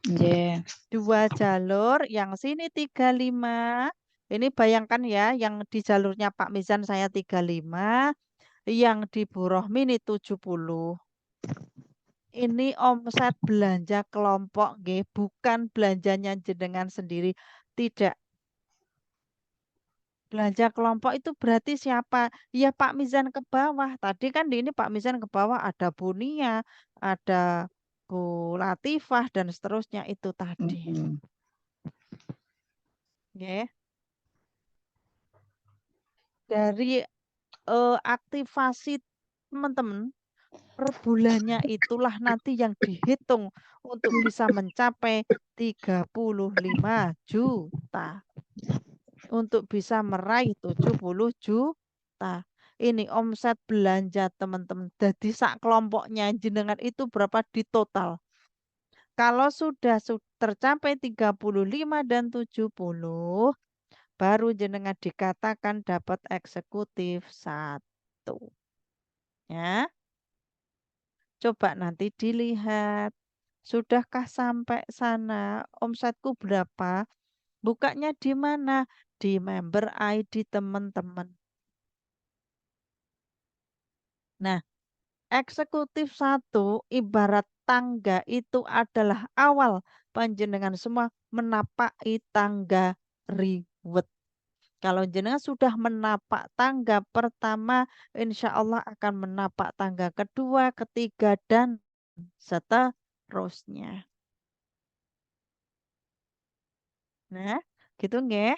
Nggih. 2 jalur, yang sini 35. Ini bayangkan ya, yang di jalurnya Pak Mizan saya 35, yang di Bu Rohmini 70. Ini omset belanja kelompok, nggih, bukan belanjanya jenengan sendiri. Tidak. Belanja kelompok itu berarti siapa? Ya Pak Mizan ke bawah. Tadi kan di ini Pak Mizan ke bawah ada Bu Nia, ada Bu Latifah dan seterusnya itu tadi. Nggih. Dari aktivasi teman-teman per bulannya itulah nanti yang dihitung untuk bisa mencapai 35 juta. Untuk bisa meraih 70 juta. Ini omset belanja teman-teman. Jadi sak kelompoknya jenengan itu berapa di total. Kalau sudah tercapai 35 dan 70, baru jenengan dikatakan dapat eksekutif 1. Ya. Coba nanti dilihat. Sudahkah sampai sana? Omsetku berapa? Bukanya di mana? Di member ID teman-teman. Nah, eksekutif 1 ibarat tangga itu adalah awal panjenengan semua menapaki tangga reward. Kalau jenengan sudah menapak tangga pertama, insya Allah akan menapak tangga kedua, ketiga, dan seterusnya. Nah, gitu nggih.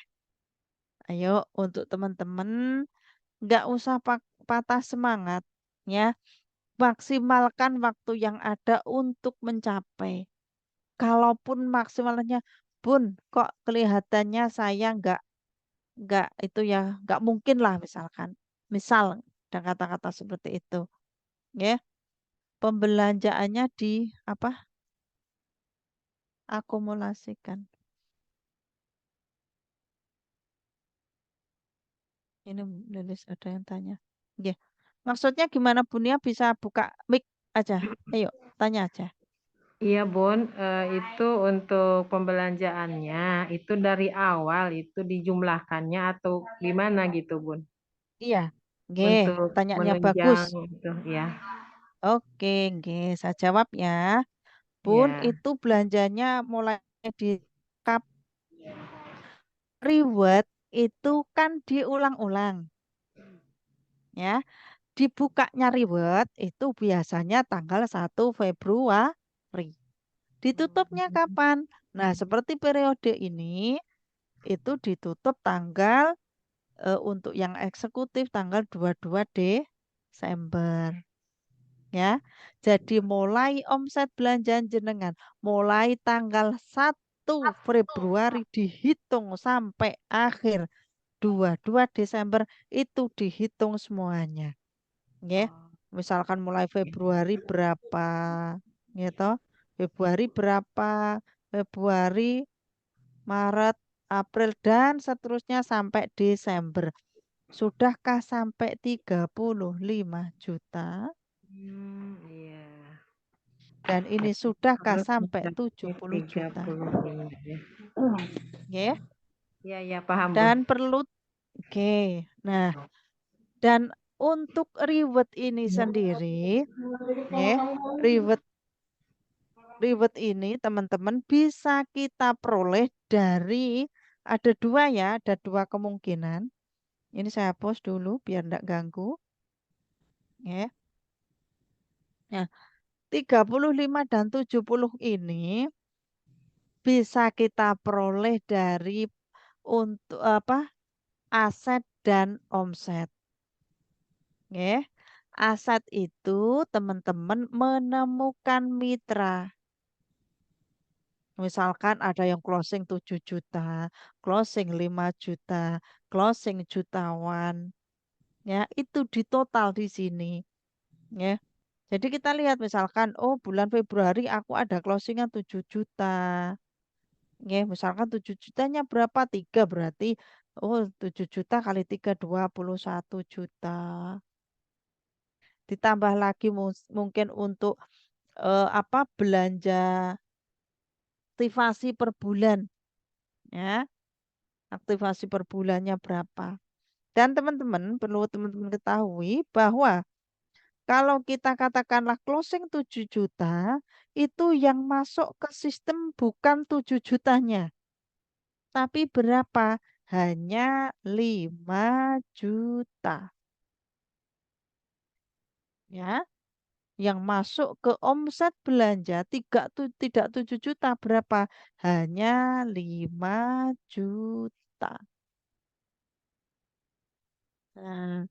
Ayo untuk teman-teman nggak usah patah semangat ya. Maksimalkan waktu yang ada untuk mencapai. Kalaupun maksimalnya, Bun, kok kelihatannya saya nggak itu ya, nggak mungkin lah misalkan. Misal ada kata-kata seperti itu. Ya. Pembelanjaannya di apa? Akumulasikan. Ini Lilis ada yang tanya. Ya. Maksudnya gimana Bunia bisa buka mic aja? Ayo, tanya aja. Iya, Bun, itu untuk pembelanjaannya, itu dari awal itu dijumlahkannya atau gimana gitu, Bun? Iya, nggih, Untuk pertanyaannya bagus. menunjang itu, ya. Oke, nggih, saya jawab ya. Bun, Ya. itu belanjanya mulai di kap reward itu kan diulang-ulang. Ya, dibukanya reward itu biasanya tanggal 1 Februari. Ditutupnya kapan? Nah, seperti periode ini itu ditutup tanggal untuk yang eksekutif tanggal 22 Desember. Ya. Jadi mulai omset belanjaan jenengan mulai tanggal 1 Februari dihitung sampai akhir 22 Desember itu dihitung semuanya. Ya. Misalkan mulai Februari berapa gitu. Februari berapa? Februari, Maret, April dan seterusnya sampai Desember. Sudahkah sampai 35 juta? Iya. Dan ini sudahkah Terus sampai mencapai 70 juta? 35 ya. Ya. Iya, iya, paham, Bu. Dan perlu oke. Nah, dan untuk reward ini sendiri, ya, reward ini teman-teman bisa kita peroleh dari ada dua ya, ada dua kemungkinan. Ini saya hapus dulu biar tidak ganggu. Ya. Nah, 35 dan 70 ini bisa kita peroleh dari untuk apa? Aset dan omset. Ya. Aset itu teman-teman menemukan mitra. Misalkan ada yang closing 7 juta, closing 5 juta, closing jutawan. Ya, itu di total di sini. Ya. Jadi kita lihat misalkan, oh bulan Februari aku ada closingan 7 juta. Ya, misalkan 7 jutanya berapa? 3 berarti, oh 7 juta kali 3, 21 juta. Ditambah lagi mungkin untuk apa belanja aktivasi per bulan. Ya, aktivasi per bulannya berapa. Dan teman-teman, perlu teman-teman ketahui bahwa kalau kita katakanlah closing 7 juta, itu yang masuk ke sistem bukan 7 jutanya. Tapi berapa? Hanya 5 juta. Ya, yang masuk ke omset belanja tidak 7 juta berapa? Hanya 5 juta. Nah,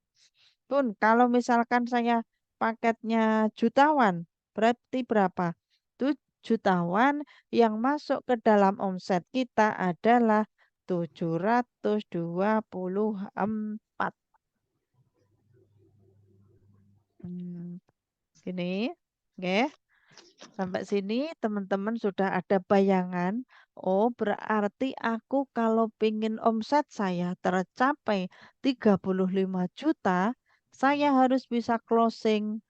pun kalau misalkan saya paketnya jutawan, berarti berapa? Tuh jutawan yang masuk ke dalam omset kita adalah 724. Gini, oke. Sampai sini teman-teman sudah ada bayangan. Oh, berarti aku kalau pingin omset saya tercapai 35 juta, saya harus bisa closing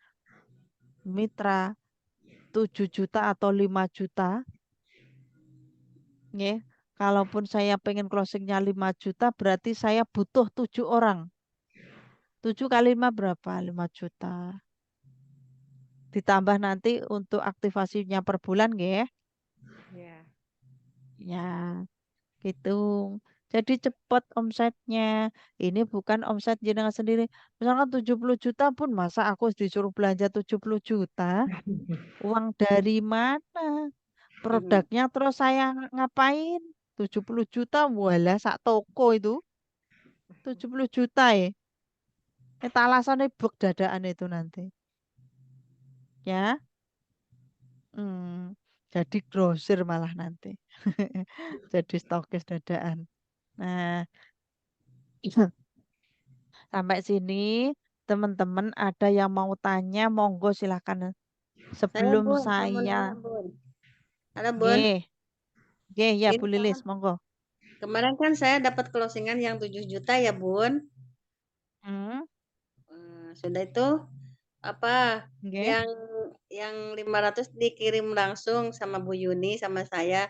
mitra 7 juta atau 5 juta. Ya. Kalaupun saya pengen closingnya 5 juta, berarti saya butuh 7 orang. 7 kali 5 berapa? 5 juta. Ditambah nanti untuk aktivasinya per bulan, ya. Iya. Ya, gitu. Jadi cepat omsetnya. Ini bukan omset jenengan sendiri. Misalkan 70 juta pun masa aku disuruh belanja 70 juta? Uang dari mana? Produknya terus saya ngapain? 70 juta, walah sak toko itu. 70 juta ya. Etalasannya bek dadaan itu nanti. Ya. Hmm, jadi grosir malah nanti. Jadi stokis dadaan. Nah, sampai sini teman-teman ada yang mau tanya, monggo silakan. Saya Sebelum Bun, saya mau saya, nanya Bun. Halo Bun, ya ini Bu Lilis, monggo. kemarin kan saya dapat closingan yang 7 juta ya Bun. Hmm, Sudah itu apa nggih. yang 500 dikirim langsung sama Bu Yuni sama saya.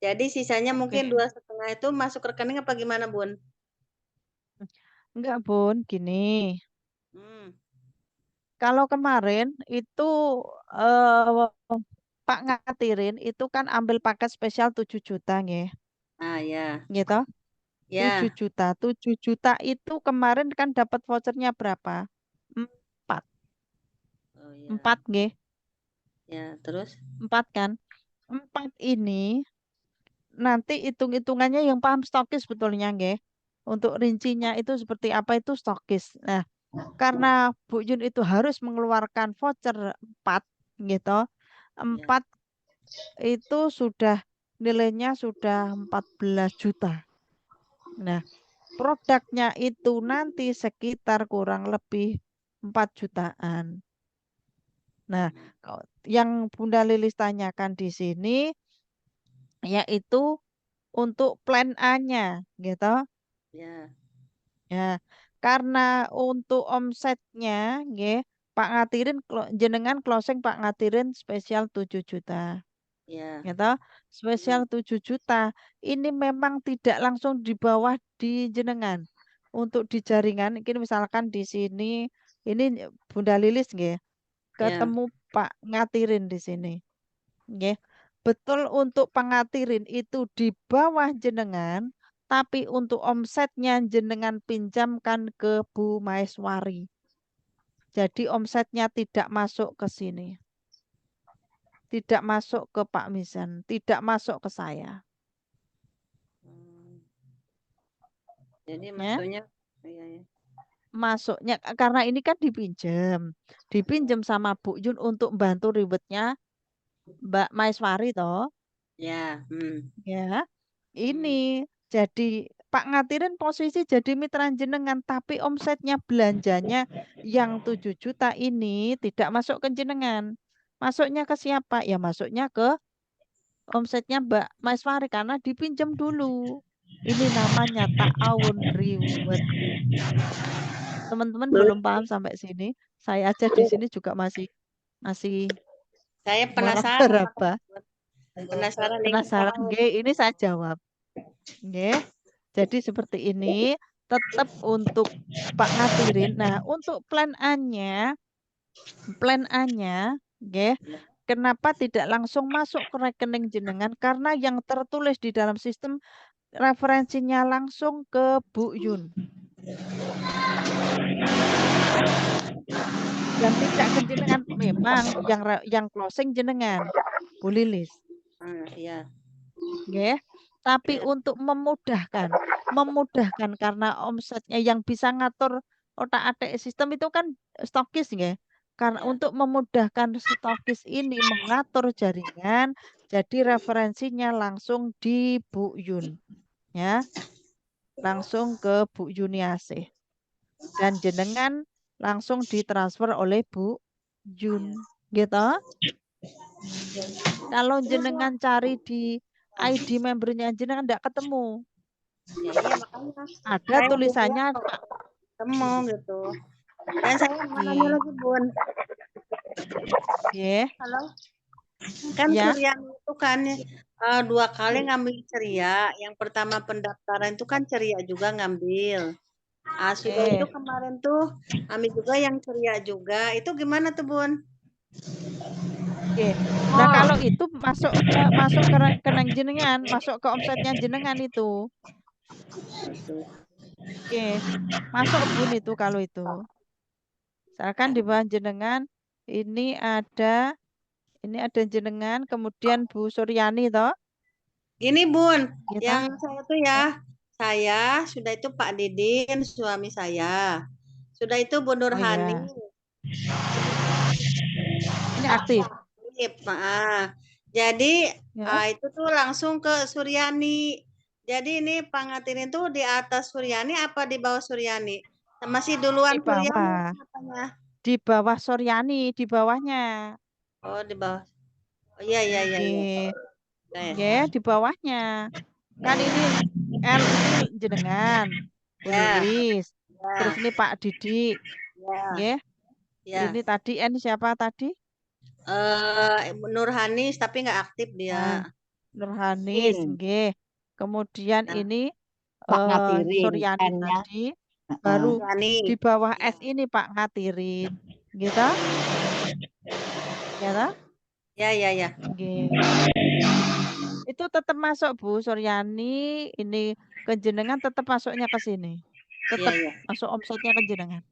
Jadi sisanya mungkin Oke. 2,5 itu masuk rekening apa gimana Bun? Enggak, Bun, gini. Hmm. Kalau kemarin itu eh, Pak Ngatirin itu kan ambil paket spesial 7 juta nggih. Ah ya, Gitu. 7 ya. juta. 7 juta itu kemarin kan dapat vouchernya berapa? 4. Oh ya, 4 nggih. ya terus. 4 kan. 4 ini nanti hitung-hitungannya yang paham stokis sebetulnya nggih. Untuk rincinya itu seperti apa itu stokis. Nah, karena Bu Yun itu harus mengeluarkan voucher 4 gitu. 4 itu sudah nilainya sudah 14 juta. Nah, produknya itu nanti sekitar kurang lebih 4 jutaan. Nah, yang Bunda Lilis tanyakan di sini yaitu untuk plan A-nya gitu. Ya. Ya, karena untuk omsetnya nggih, Pak Ngatirin jenengan closing Pak Ngatirin spesial 7 juta. Ya. Gitu. Spesial 7 juta. Ini memang tidak langsung di bawah di jenengan. Untuk di jaringan, ini misalkan di sini, ini Bunda Lilis nggih, Ya. ketemu Pak Ngatirin di sini. Nggih. Betul untuk pengatirin itu di bawah jenengan, tapi untuk omsetnya jenengan pinjamkan ke Bu Maeswari. Jadi omsetnya tidak masuk ke sini. Tidak masuk ke Pak Mizan, tidak masuk ke saya. Jadi Ya. maksudnya iya, ya. Masuknya karena ini kan dipinjam sama Bu Yun untuk bantu ribetnya Mbak Maeswari toh. Ya. Ya. Ini jadi Pak Ngatirin posisi jadi mitra jenengan tapi omsetnya belanjanya yang 7 juta ini tidak masuk ke jenengan. Masuknya ke siapa? Ya masuknya ke omsetnya Mbak Maeswari karena dipinjam dulu. Ini namanya ta'awun riwet. Teman-teman belum paham sampai sini. Saya aja di sini juga masih Saya penasaran. meraba-raba. Penasaran nih. Penasaran. Nggih, ini saya jawab. Nggih. Jadi seperti ini tetap untuk Pak Ngatirin. Nah, untuk plan A-nya nggih, kenapa tidak langsung masuk ke rekening jenengan? Karena yang tertulis di dalam sistem referensinya langsung ke Bu Yun. Yang tidak ke jenengan memang yang closing jenengan, Bu Lilis. Iya. Nggih. Tapi untuk memudahkan karena omsetnya yang bisa ngatur otak-atik sistem itu kan stokis nggih. Karena untuk memudahkan stokis ini mengatur jaringan, jadi referensinya langsung di Bu Yun. Ya. Langsung ke Bu Yuniasih. Dan jenengan langsung ditransfer oleh Bu Yun. Gitu. Kalau jenengan cari di ID membernya jenengan enggak ketemu. Ya, iya makanya. Ada tulisannya ketemu gitu. Dan saya mau nanya lagi, Bun. Halo. Kan ceria itu kan 2 kali ngambil ceria. Yang pertama pendaftaran itu kan ceria juga ngambil. Sudah itu kemarin tuh ambil juga yang ceria juga. Itu gimana tuh, Bun? Nah, kalau itu masuk ke rekening jenengan, masuk ke omsetnya jenengan itu. Masuk Bun itu kalau itu. Misalkan di bawah jenengan ini ada jenengan, kemudian Bu Suryani toh. Gini Bun, yang saya tuh saya sudah itu Pak Didin suami saya. Sudah itu Bu Nurhani. Ini aktif. Jadi itu tuh langsung ke Suryani. Jadi ini Pak Ngatin itu di atas Suryani apa di bawah Suryani? Masih duluan di bawah. Suryani katanya. Di bawah Suryani, di bawahnya. Oh, di bawah. Oh iya. Ya, di bawahnya. Kan ini L ini jenengan, Bu Lilis. Terus ini Pak Didi. Ya. Ini tadi N siapa tadi? Nurhanis tapi nggak aktif dia. Nurhanis, nggih. Kemudian ini Suryani tadi. Baru di bawah S ini Pak Ngatirin. Gitu? Ya toh? Ya. Itu tetap masuk Bu Suryani, ini ke jenengan tetap masuknya ke sini. Tetap masuk omsetnya ke jenengan.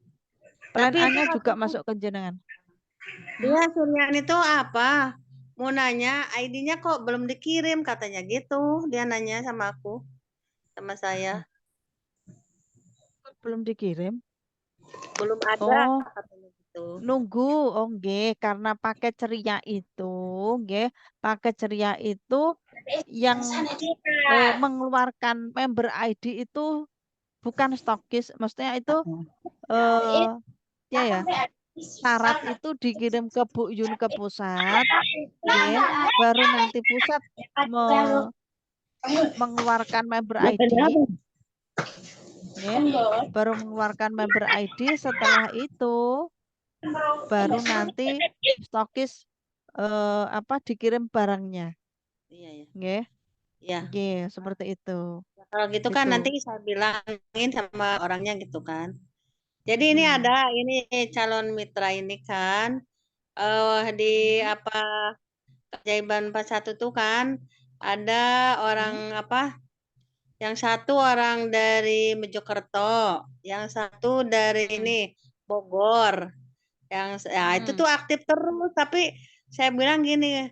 Plan A-nya juga masuk ke jenengan. Iya, Suryani itu apa? mau nanya ID-nya kok belum dikirim katanya gitu. Dia nanya sama aku, sama saya. Belum dikirim. Belum ada Oh, katanya gitu. nunggu. Oh, nggih, karena paket ceria itu, nggih, paket ceria itu yang mengeluarkan member ID itu bukan stokis, maksudnya itu ya ya syarat itu dikirim ke Bu Yun ke pusat, nggih, baru nanti pusat mengeluarkan member ID, nggih, baru mengeluarkan member ID. Setelah itu baru nanti stokis dikirim barangnya, Iya ya. nggih, Iya. nggih, seperti itu. Ya, kalau gitu kan Gitu. nanti saya bilangin sama orangnya gitu kan. Jadi ini ada ini calon mitra ini kan di apa keajaiban 41 tuh kan ada orang apa yang satu orang dari Mojokerto, yang satu dari ini Bogor. Yang ya itu tuh aktif terus tapi saya bilang gini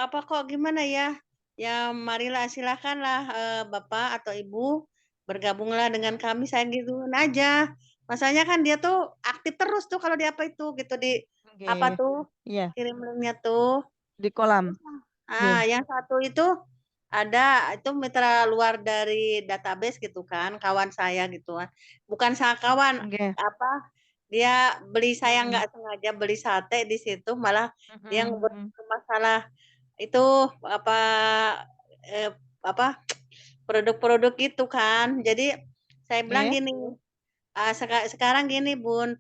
apa kok gimana ya? Ya marilah silakanlah Bapak atau Ibu bergabunglah dengan kami saya gituin aja. Masanya kan dia tuh aktif terus tuh kalau di apa itu gitu di apa Nggih. tuh Iya, kirim linknya tuh. di kolam. Nggih. Yang satu itu ada itu mitra luar dari database gitu kan, kawan saya gitu kan. Bukan kawan Nggih. apa dia beli saya nggak sengaja beli sate di situ malah dia masalah itu apa eh, apa produk-produk itu kan. Jadi saya bilang Nggih. gini, sekarang gini Bun,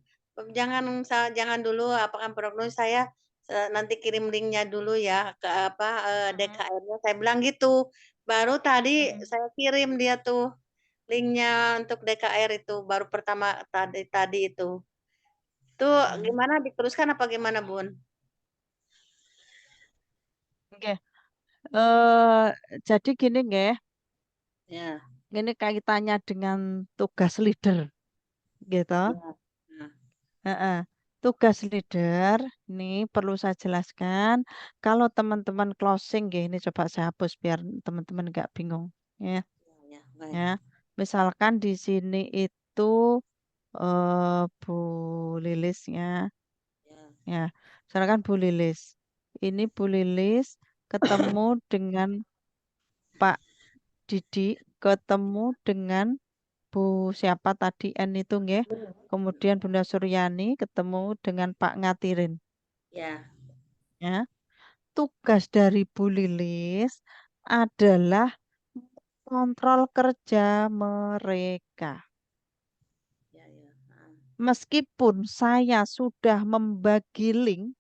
jangan dulu apakan produk saya nanti kirim linknya dulu ya ke apa DKR-nya. Saya bilang gitu. Baru tadi saya kirim dia tuh linknya untuk DKR itu baru pertama tadi itu. Tuh gimana diteruskan apa gimana Bun? Nggih. Jadi gini nggih, Ya. ini kaitannya dengan tugas leader, gitu. Ya. Nah, Heeh. Tugas leader ini perlu saya jelaskan. Kalau teman-teman closing, nggih, ini coba saya hapus biar teman-teman nggak bingung, ya. ya, baik. Ya, misalkan di sini itu Bu Lilis ya, Ya. ya. Misalkan Bu Lilis, ini Bu Lilis ketemu dengan Pak Didi, ketemu dengan Bu siapa tadi N itu nggih. Kemudian Bunda Suryani ketemu dengan Pak Ngatirin. Ya. Ya. Tugas dari Bu Lilis adalah kontrol kerja mereka. Ya, ya. Meskipun saya sudah membagi link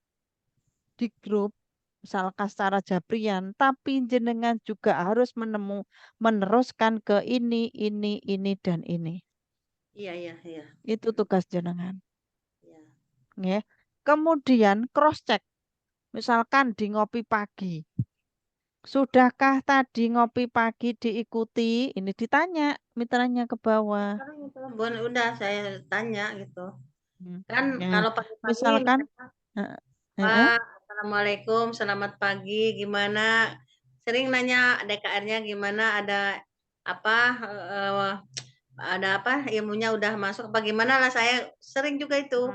di grup, misalkan secara Japrian, tapi jenengan juga harus meneruskan ke ini, dan ini. Iya, iya, iya. Itu tugas jenengan. Ya. Nggih. Kemudian cross check. Misalkan di ngopi pagi. Sudahkah tadi ngopi pagi diikuti? Ini ditanya mitranya ke bawah. Sekarang itu Bun udah saya tanya gitu. Kan Ya. kalau pagi-pagi Misalkan Pak, Assalamualaikum, selamat pagi, gimana? Sering nanya DKR-nya gimana, ada apa ilmunya udah masuk apa gimana lah saya sering juga itu.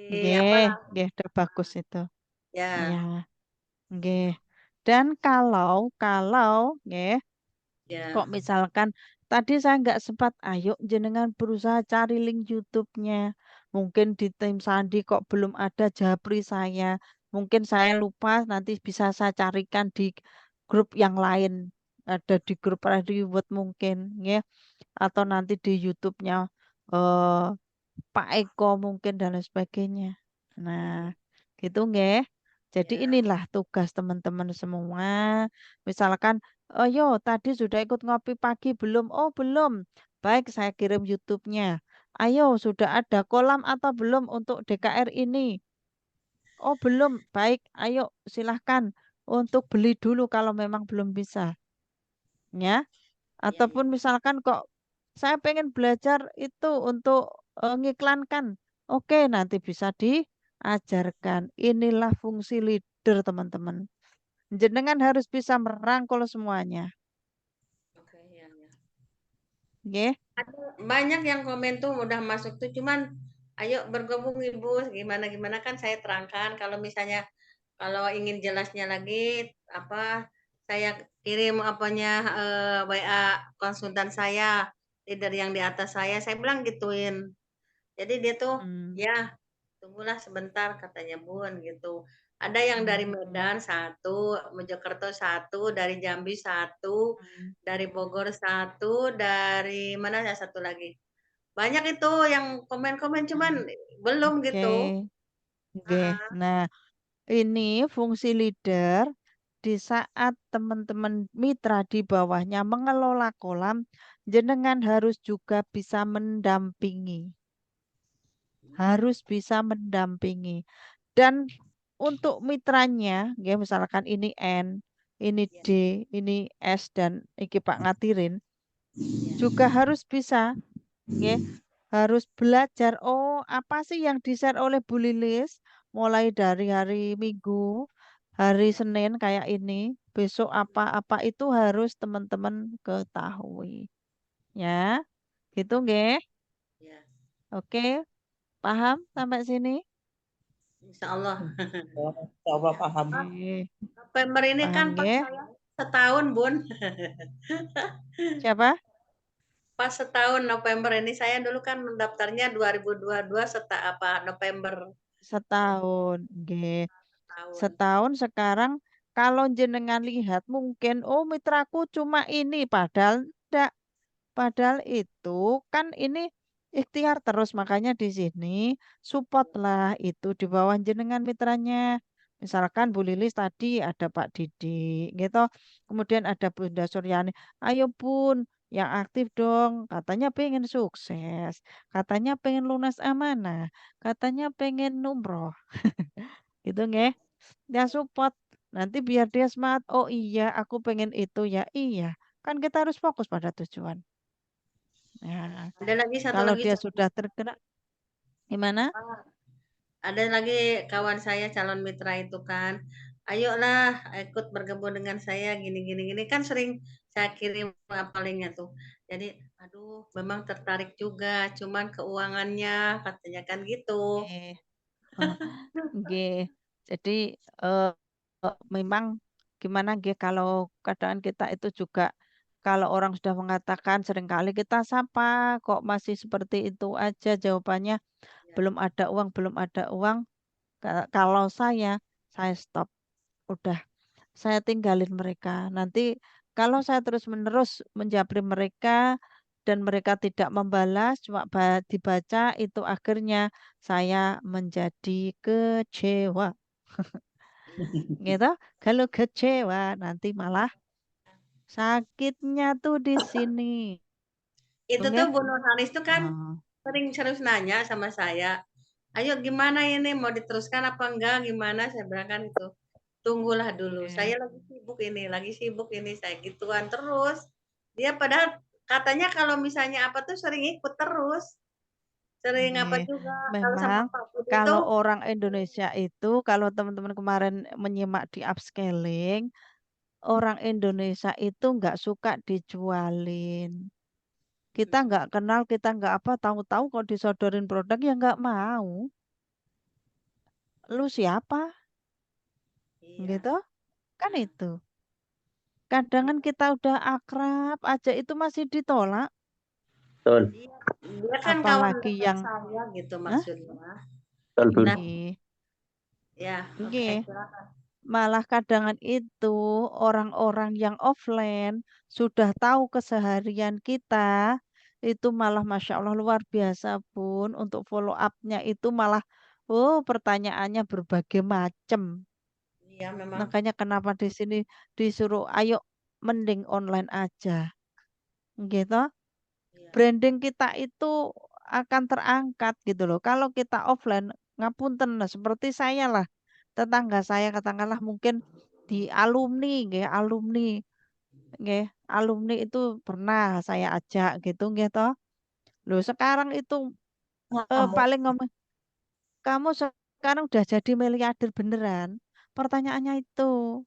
Nggih, udah bagus itu. Ya. Ya, nggih. Dan kalau nggih, Ya. kok misalkan tadi saya nggak sempat, ayo jenengan berusaha cari link YouTube-nya. Mungkin di tim Sandi kok belum ada Japri saya. Mungkin saya lupa, nanti bisa saya carikan di grup yang lain. Ada di grup Reward mungkin, ya. Atau nanti di YouTube-nya eh, Pak Eko mungkin dan lain sebagainya. Nah, gitu nggih. Jadi inilah tugas teman-teman semua. Misalkan, oh yo tadi sudah ikut ngopi pagi belum? Oh belum. Baik, saya kirim YouTube-nya. Ayo, sudah ada kolam atau belum untuk DKR ini? Oh belum. Baik, ayo silahkan untuk beli dulu kalau memang belum bisa. Ya. Ataupun misalkan kok saya pengen belajar itu untuk ngiklankan. Oke, nanti bisa diajarkan. Inilah fungsi leader leader teman-teman. Jenengan harus bisa merangkul semuanya. Oke, ya, ya. Nggih. Ada banyak yang komen tuh udah masuk tuh, cuman ayo bergabung Ibu, gimana kan saya terangkan kalau misalnya kalau ingin jelasnya lagi apa saya kirim WA konsultan saya, leader yang di atas saya bilang gituin. Jadi dia tuh ya tunggulah sebentar katanya Bun gitu. Ada yang dari Medan 1, Mojokerto 1, dari Jambi 1, dari Bogor 1, dari mana ya satu lagi. Banyak itu yang komen-komen cuman belum Oke. gitu. Nggih. Nah, ini fungsi leader di saat teman-teman mitra di bawahnya mengelola kolam, jenengan harus juga bisa mendampingi. Harus bisa mendampingi. Dan untuk mitranya, ya misalkan ini N, ini D, ini S dan iki Pak Ngatirin, juga harus bisa, ya, harus belajar. Oh, apa sih yang di-share oleh Bu Lilis mulai dari hari Minggu, hari Senin kayak ini, besok apa-apa itu harus teman-teman ketahui. Ya, gitu nggih. Ya, Oke, paham sampai sini? insya Allah. Insya Allah paham. Nggih. November ini Paham kan pas nggih? saya setahun Bun. Siapa? Pas setahun November ini saya dulu kan mendaftarnya 2022 November Setahun. Nggih. tahun. Setahun sekarang kalau jenengan lihat mungkin oh mitraku cuma ini padahal enggak. Padahal itu kan ini ikhtiar terus makanya di sini supportlah itu di bawah jenengan mitranya. Misalkan Bu Lilis tadi ada Pak Didi gitu. Kemudian ada Bunda Suryani. Ayo Bun, yang aktif dong. Katanya pengen sukses. Katanya pengen lunas amanah. Katanya pengen numroh. Gitu nggih. Dia support. Nanti biar dia semangat. Oh iya, aku pengen itu ya. Iya. Kan kita harus fokus pada tujuan. Nah, Ada lagi satu kalau lagi dia sudah tergerak, gimana? ada lagi kawan saya calon mitra itu kan, ayolah ikut bergabung dengan saya gini kan sering saya kirim linknya tuh. Jadi aduh memang tertarik juga, cuman keuangannya katanya kan gitu. Nggih. Jadi memang gimana nggih kalau keadaan kita itu juga kalau orang sudah mengatakan seringkali kita sapa kok masih seperti itu aja jawabannya belum ada uang, belum ada uang. Kalau saya stop. Udah, saya tinggalin mereka. Nanti kalau saya terus-menerus menjabri mereka dan mereka tidak membalas, cuma dibaca, itu akhirnya saya menjadi kecewa. Gitu. Kalau kecewa nanti malah sakitnya tuh di sini. Itu Oke? tuh Bu Nurhalis tuh kan Oh. sering terus nanya sama saya, ayo gimana ini mau diteruskan apa enggak, gimana saya bilang kan itu. Tunggulah dulu, saya lagi sibuk ini, saya gituan terus. Dia padahal katanya kalau misalnya apa tuh sering ikut terus. Sering apa Iya. juga, kalau sama Memang Pak Budi itu kalau orang Indonesia itu, kalau teman-teman kemarin menyimak di upscaling, orang Indonesia itu nggak suka dijualin. Kita nggak kenal, kita nggak apa, tahu-tahu kalau disodorin produk ya nggak mau. Lu siapa? Gitu? Kan itu. Kadang kita udah akrab aja itu masih ditolak. dia kan kawan Apalagi dekat yang saya gitu Hah? maksudnya. Nah, Nggih. ya, oke, Nggih. silakan. Malah kadangan itu orang-orang yang offline sudah tahu keseharian kita itu malah Masya Allah luar biasa Bun untuk follow up-nya itu malah pertanyaannya berbagai macam. Iya, memang. Makanya kenapa di sini disuruh ayo mending online aja. Gitu. Branding kita itu akan terangkat gitu loh. Kalau kita offline ngapunten nah, seperti saya lah tetangga saya katakanlah mungkin di alumni nggih alumni itu pernah saya ajak gitu nggih toh. Loh sekarang itu paling ngomong kamu sekarang udah jadi miliarder beneran pertanyaannya itu.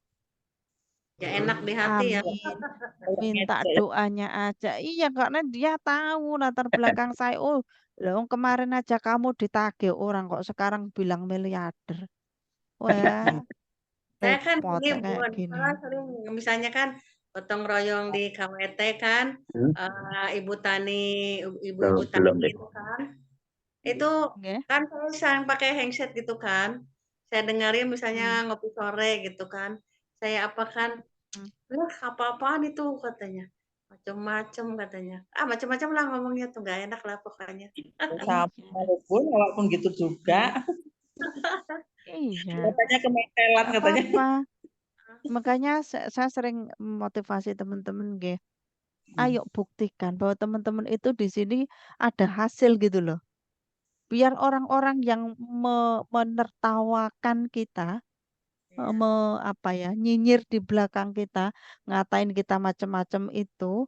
Ya enak di hati ya. Amin. Minta doanya aja. Iya, karena dia tahu latar belakang saya. Oh, loh, kemarin aja kamu ditagih orang kok sekarang bilang miliarder. Wah, Saya kan repot ini kayak Bun, gini. sering misalnya kan gotong royong di KWT kan, Ibu Tani, ibu-ibu Tani itu kan, itu Nggih. kan saya sering pakai handset gitu kan, saya dengerin misalnya ngopi sore gitu kan, saya apakan, "Lah apa-apaan itu?" katanya, "Macem-macem," katanya. Ah, macem-macem lah ngomongnya tuh, nggak enak lah pokoknya. Sama pun walaupun gitu juga. Iya, Katanya kemetelan nggak katanya. apa-apa. Makanya saya sering motivasi teman-teman, nggih. Ayo buktikan bahwa teman-teman itu di sini ada hasil gitu loh. Biar orang-orang yang menertawakan kita, apa ya, nyinyir di belakang kita, ngatain kita macam-macam itu,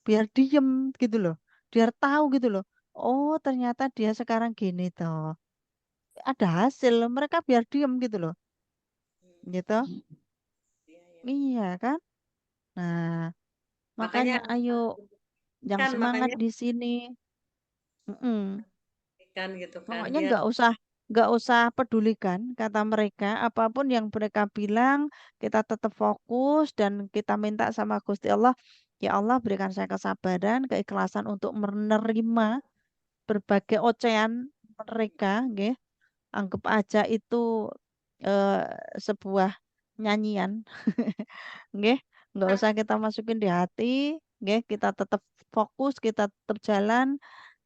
biar diem gitu loh. Biar tahu gitu loh. Oh, ternyata dia sekarang gini toh. Ada hasil, mereka biar diem gitu loh. Gitu. Iya kan? Nah, Makanya makanya ayo yang kan semangat makanya di sini. Mm-mm. kan gitu kan Pokoknya biar nggak usah pedulikan kata mereka, apapun yang mereka bilang, kita tetap fokus dan kita minta sama Gusti Allah, ya Allah berikan saya kesabaran, keikhlasan untuk menerima berbagai ocehan mereka, nggih. Anggap aja itu eh, sebuah nyanyian, nggih. Nggak usah kita masukin di hati, nggih. Kita tetap fokus, kita tetap jalan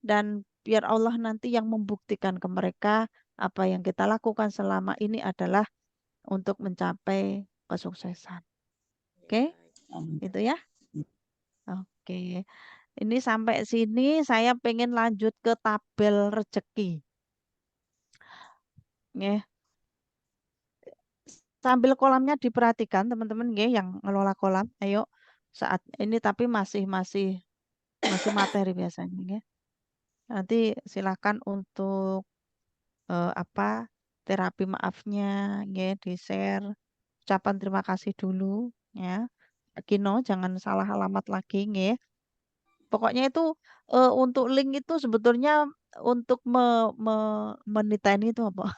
dan biar Allah nanti yang membuktikan ke mereka apa yang kita lakukan selama ini adalah untuk mencapai kesuksesan. Oke, itu ya. Oke, ini sampai sini saya pengen lanjut ke tabel rezeki. Nggih. Sambil kolamnya diperhatikan teman-teman nggih yang ngelola kolam. Ayo saat ini tapi masih materi biasanya nggih. Nanti silakan untuk apa terapi maafnya nggih di-share. Ucapan terima kasih dulu ya. Kino jangan salah alamat lagi nggih. Pokoknya itu untuk link itu sebetulnya untuk meniteni itu apa?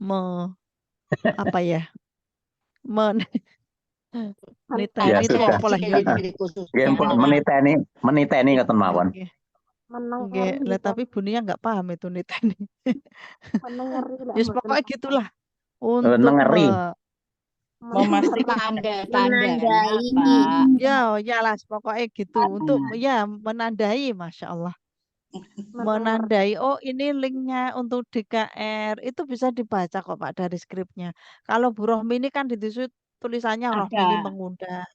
Me, apa ya? Men Ya niteni itu sudah. apa lah ya? Game meniteni ngoten mawon. Oke. Menengeri Lah gitu, tapi bunyinya nggak paham itu niteni. menengeri lah Yes, mboten pokoknya gitulah untuk Nengeri. Memastikan Menandai. ya ya lah pokoknya gitu untuk ya menandai Masya Allah menandai oh ini linknya untuk DKR itu bisa dibaca kok Pak dari skripnya kalau Bu Rohmi ini kan di situ tulisannya Rohmi ini mengundang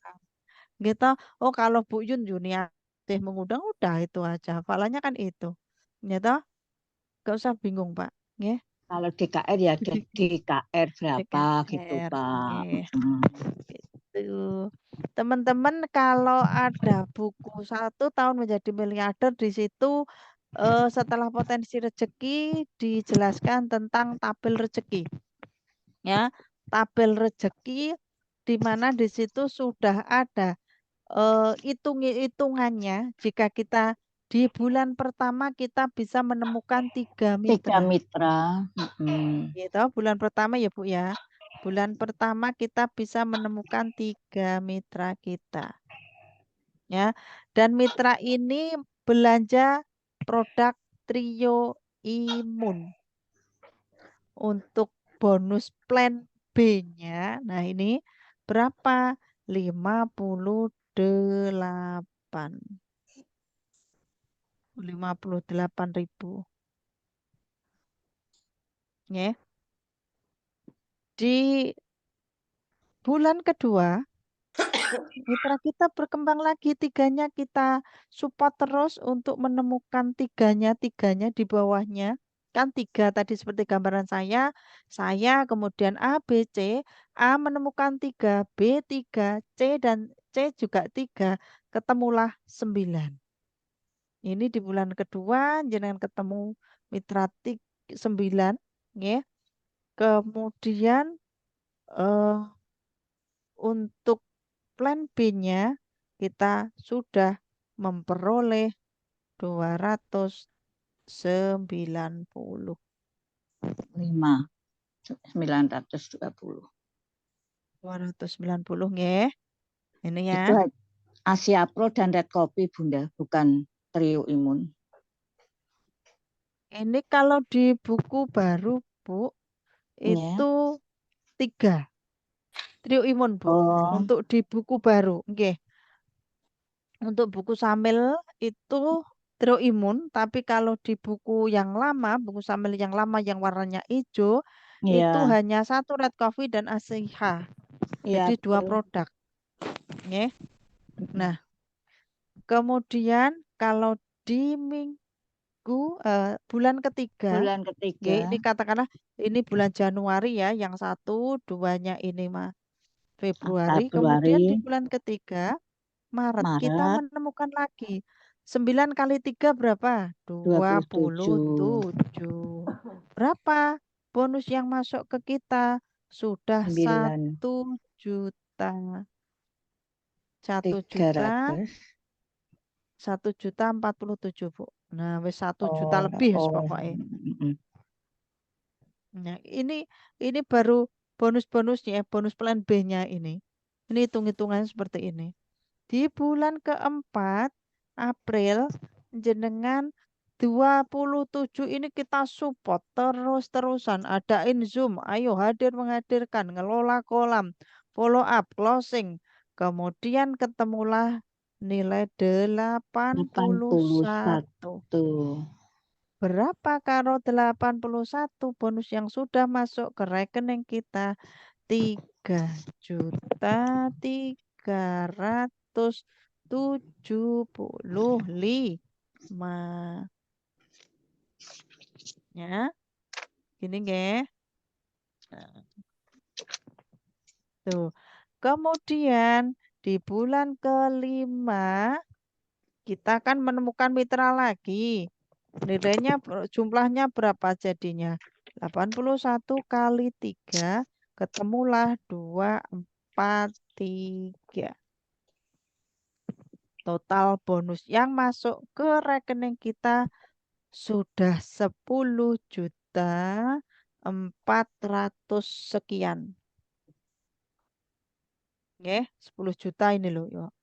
gitu oh kalau Bu Yun Yuniatih mengundang udah itu aja hafalannya kan itu gitu gak usah bingung Pak nggih. Kalau DKR ya ada DKR berapa gitu DKR Pak. nggih. Gitu. Teman-teman kalau ada buku 1 tahun menjadi miliarder di situ setelah potensi rezeki dijelaskan tentang tabel rezeki ya tabel rezeki di mana di situ sudah ada hitungannya jika kita di bulan pertama kita bisa menemukan 3 Tiga mitra mitra. gitu bulan pertama ya Bu ya bulan pertama kita bisa menemukan 3 mitra kita ya. Dan mitra ini belanja produk Trio Imun untuk bonus plan B-nya. Nah, ini berapa? 58. 58.000. Ya. Di bulan kedua mitra kita berkembang lagi, tiganya kita support terus untuk menemukan tiganya di bawahnya. Kan 3 tadi seperti gambaran saya kemudian A, B, C, A menemukan 3, B 3, C dan C juga 3, ketemulah 9. Ini di bulan kedua jenengan ketemu mitra 9, ya. Kemudian eh, untuk plan B-nya kita sudah memperoleh 290. 920. 290 nggih. Ini ya. Itu Asia Pro dan Red Kopi, Bunda, bukan Trio Imun. Ini kalau di buku baru, Bu, Ya. itu 3. Trio Imun, Bu. Oh, Untuk di buku baru, nggih. Untuk buku Samil itu Trio Imun, tapi kalau di buku yang lama, buku Samil yang lama yang warnanya hijau, itu iya, hanya 1 Red Coffee dan Asiha. iya Jadi 2 betul. produk. Nggih. Nah, kemudian kalau di bulan ketiga, Bulan nggih, ketiga, ini katakanlah ini bulan Januari ya, yang 1, 2-nya ini mah Februari, kemudian di Februari, bulan ketiga Maret kita Maret, menemukan lagi 9 kali 3 berapa? 27, 27. Berapa bonus yang masuk ke kita? Sudah 9, 1 juta. 1 juta 300. 1.047.000, Bu. Nah, wis 1 juta lebih wis pokoknya. Nah, ini baru bonus-bonusnya, bonus plan B-nya ini. Ini hitung-hitungannya seperti ini. Di bulan keempat, April, jenengan 27 ini kita support terus-terusan. Adain Zoom, ayo hadir menghadirkan, ngelola kolam, follow up, closing. Kemudian ketemulah nilai 81. 81. Berapa karo 81 bonus yang sudah masuk ke rekening kita? 3.375. Ya, gini nggih. Nah, tuh. Kemudian di bulan kelima kita kan menemukan mitra lagi. Nilainya jumlahnya berapa jadinya? 81 kali 3 ketemulah 243. Total bonus yang masuk ke rekening kita sudah 10.400.000 sekian. Nggih, 10 juta ini loh, yo.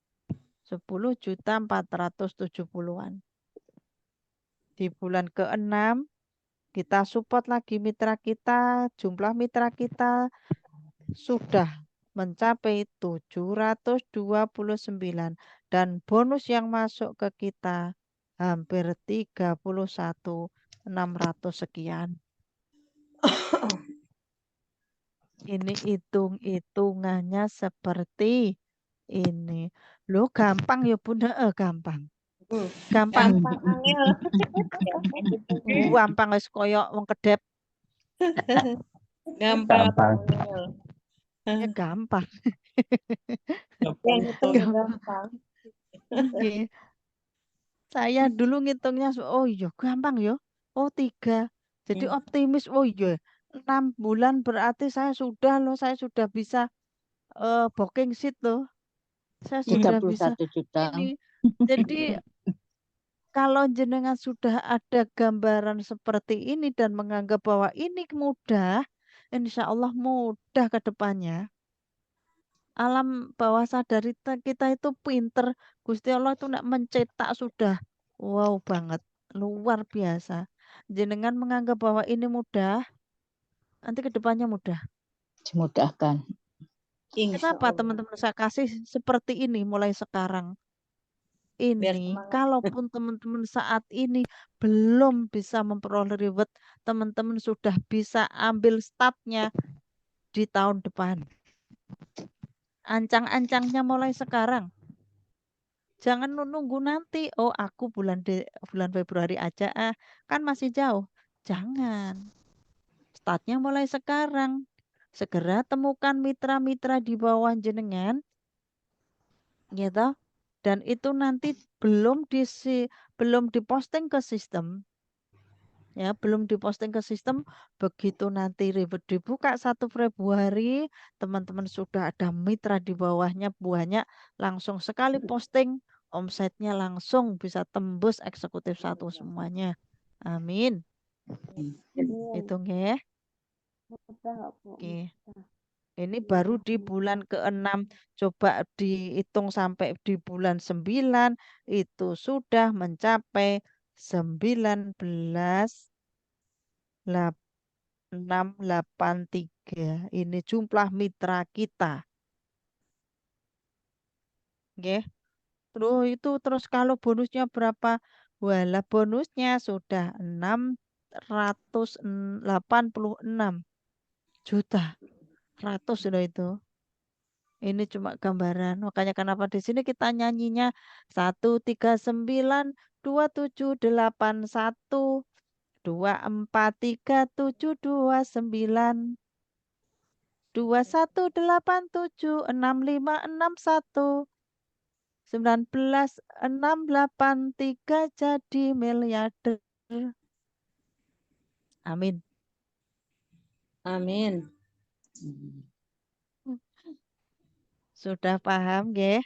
10.470.000-an. Di bulan ke-6 kita support lagi mitra kita, jumlah mitra kita sudah mencapai 729 dan bonus yang masuk ke kita hampir 31.600 sekian. Ini hitung-hitungannya seperti ini. Loh, gampang ya Bunda, gampang. Gampang. Gampang angel. Gampang wis koyo wong kedep. Gampang Gampang. angel. Ya gampang. Yang itu gampang. Nggih. Saya dulu ngitungnya, oh iya gampang ya. Oh 3. Jadi optimis, oh iya 6 bulan berarti saya sudah bisa booking seat loh. Saya sudah bisa 31 juta. ini. Jadi kalau jenengan sudah ada gambaran seperti ini dan menganggap bahwa ini mudah, insya Allah mudah ke depannya. Alam bawah sadar kita itu pinter. Gusti Allah itu nak mencetak sudah wow banget, luar biasa. Jenengan menganggap bahwa ini mudah, nanti ke depannya mudah. Dimudahkan. Kenapa teman-teman saya kasih seperti ini mulai sekarang? Ini kalaupun teman-teman saat ini belum bisa memperoleh reward, teman-teman sudah bisa ambil startnya di tahun depan. Ancang-ancangnya mulai sekarang. Jangan nunggu nanti. Oh, aku bulan Februari aja kan masih jauh. Jangan. Startnya mulai sekarang. Segera temukan mitra-mitra di bawah jenengan, gitu. Dan itu nanti belum diposting ke sistem. Ya, belum diposting ke sistem. Begitu nanti ribet dibuka 1 Februari, teman-teman sudah ada mitra di bawahnya banyak, langsung sekali posting, omsetnya langsung bisa tembus eksekutif 1 semuanya. Amin. Amin. Itu nggih. Mudah, Bu. Oke. Mudah. Ini baru di bulan ke-6. Coba dihitung sampai di bulan 9 itu sudah mencapai 19.683. Ini jumlah mitra kita. Oke. Terus kalau bonusnya berapa? Walah bonusnya sudah 686 juta. 100 loh itu. Ini cuma gambaran. Makanya kenapa di sini kita nyanyinya 1392781 2437729 21876561 19683 jadi miliarder. Amin. Amin. Sudah paham, nggih?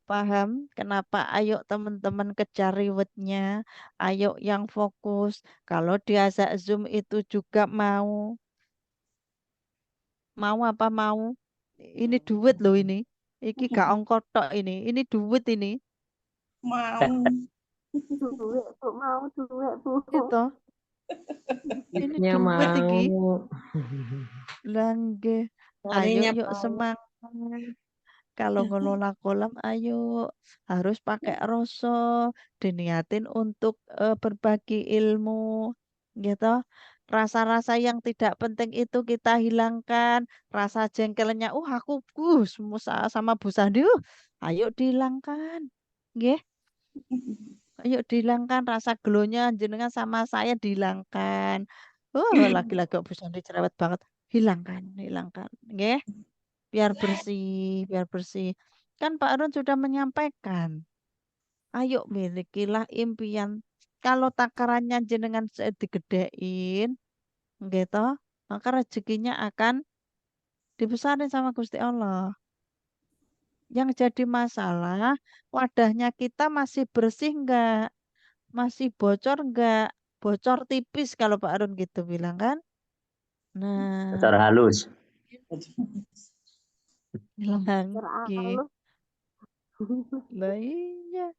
Paham kenapa? Ayo teman-teman kejar rewardnya. Ayo yang fokus. Kalau diajak Zoom itu juga mau. Mau apa mau? Ini duit loh ini. Iki gak ongkos tok ini. Ini duit ini. Mau. Duit, Bu. Mau duit, Bu. Gitu. Ini Duitnya duit iki. mau. Lah nggih. Ayo Carinya yuk mau. semangat. Kalau ngelola kolam, ayo harus pakai rasa, diniatin untuk berbagi ilmu, gitu. Rasa-rasa yang tidak penting itu kita hilangkan. Rasa jengkelnya, aku sama Bu Sandi, ayo dihilangkan, nggih. Ayo dihilangkan rasa gelonya jenengan sama saya dihilangkan. Laki-laki kok Bu Sandi cerewet banget. Hilangkan, hilangkan, nggih. Biar bersih, biar bersih. Kan Pak Arun sudah menyampaikan, ayo milikilah impian. Kalau takarannya jenengan digedein, gitu, maka rezekinya akan dibesarin sama Gusti Allah. Yang jadi masalah, wadahnya kita masih bersih enggak? Masih bocor enggak? Bocor tipis kalau Pak Arun gitu bilang kan. Nah, Secara halus. lagi. Teralus. Lah iya.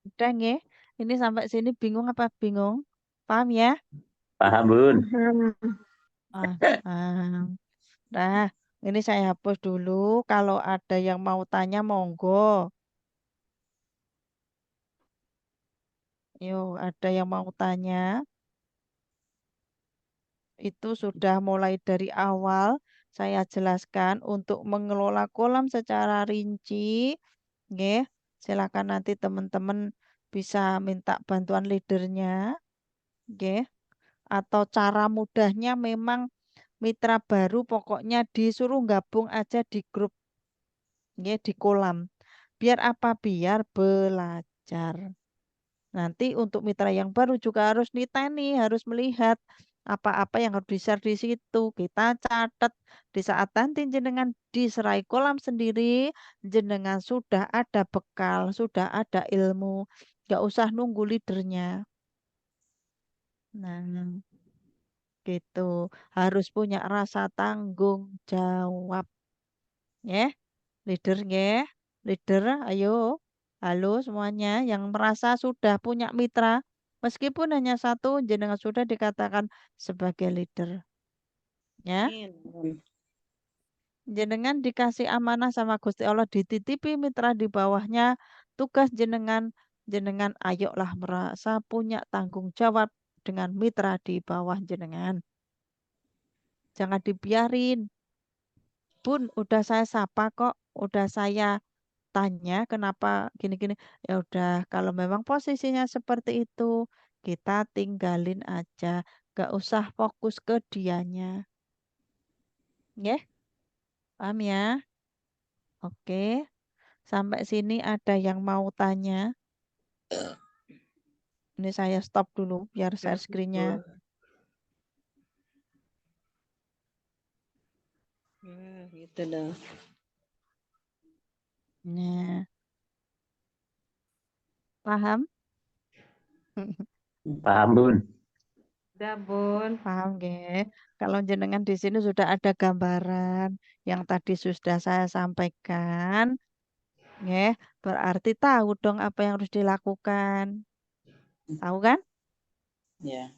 Udah nggih. Ini sampai sini bingung apa bingung? Paham ya? Paham, Bun? Ah, paham. Nah, ini saya hapus dulu. Kalau ada yang mau tanya, monggo. Yuk, ada yang mau tanya. Itu sudah mulai dari awal saya jelaskan untuk mengelola kolam secara rinci. Nggih, silakan nanti teman-teman bisa minta bantuan leadernya. Nggih. Atau cara mudahnya memang mitra baru pokoknya disuruh gabung aja di grup, nggih, di kolam. Biar apa? Biar belajar. Nanti untuk mitra yang baru juga harus niteni, harus melihat apa-apa yang harus di-share di situ. Kita catat di saat nanti jenengan diserai kolam sendiri, jenengan sudah ada bekal, sudah ada ilmu, nggak usah nunggu leadernya. Nah, gitu. Harus punya rasa tanggung jawab. Ya, leader nggih. Leader, ayo. Halo semuanya yang merasa sudah punya mitra. Meskipun hanya satu, jenengan sudah dikatakan sebagai leader. Ya, Amin. jenengan dikasih amanah sama Gusti Allah, dititipi mitra di bawahnya. Tugas jenengan, jenengan ayolah merasa punya tanggung jawab dengan mitra di bawah jenengan. Jangan dibiarin. Bun, udah saya sapa kok, udah saya tanya kenapa gini-gini. Ya udah, kalau memang posisinya seperti itu, kita tinggalin aja. Gak usah fokus ke dianya. Ya, paham ya? Oke, sampai sini ada yang mau tanya? Ini saya stop dulu biar share screen-nya. Gitu loh. Nah, paham? Paham, Bun. Udah, Bun. Paham nggih? Kalau jenengan di sini sudah ada gambaran yang tadi sudah saya sampaikan, nggih, berarti tahu dong apa yang harus dilakukan. Tahu kan? Ya.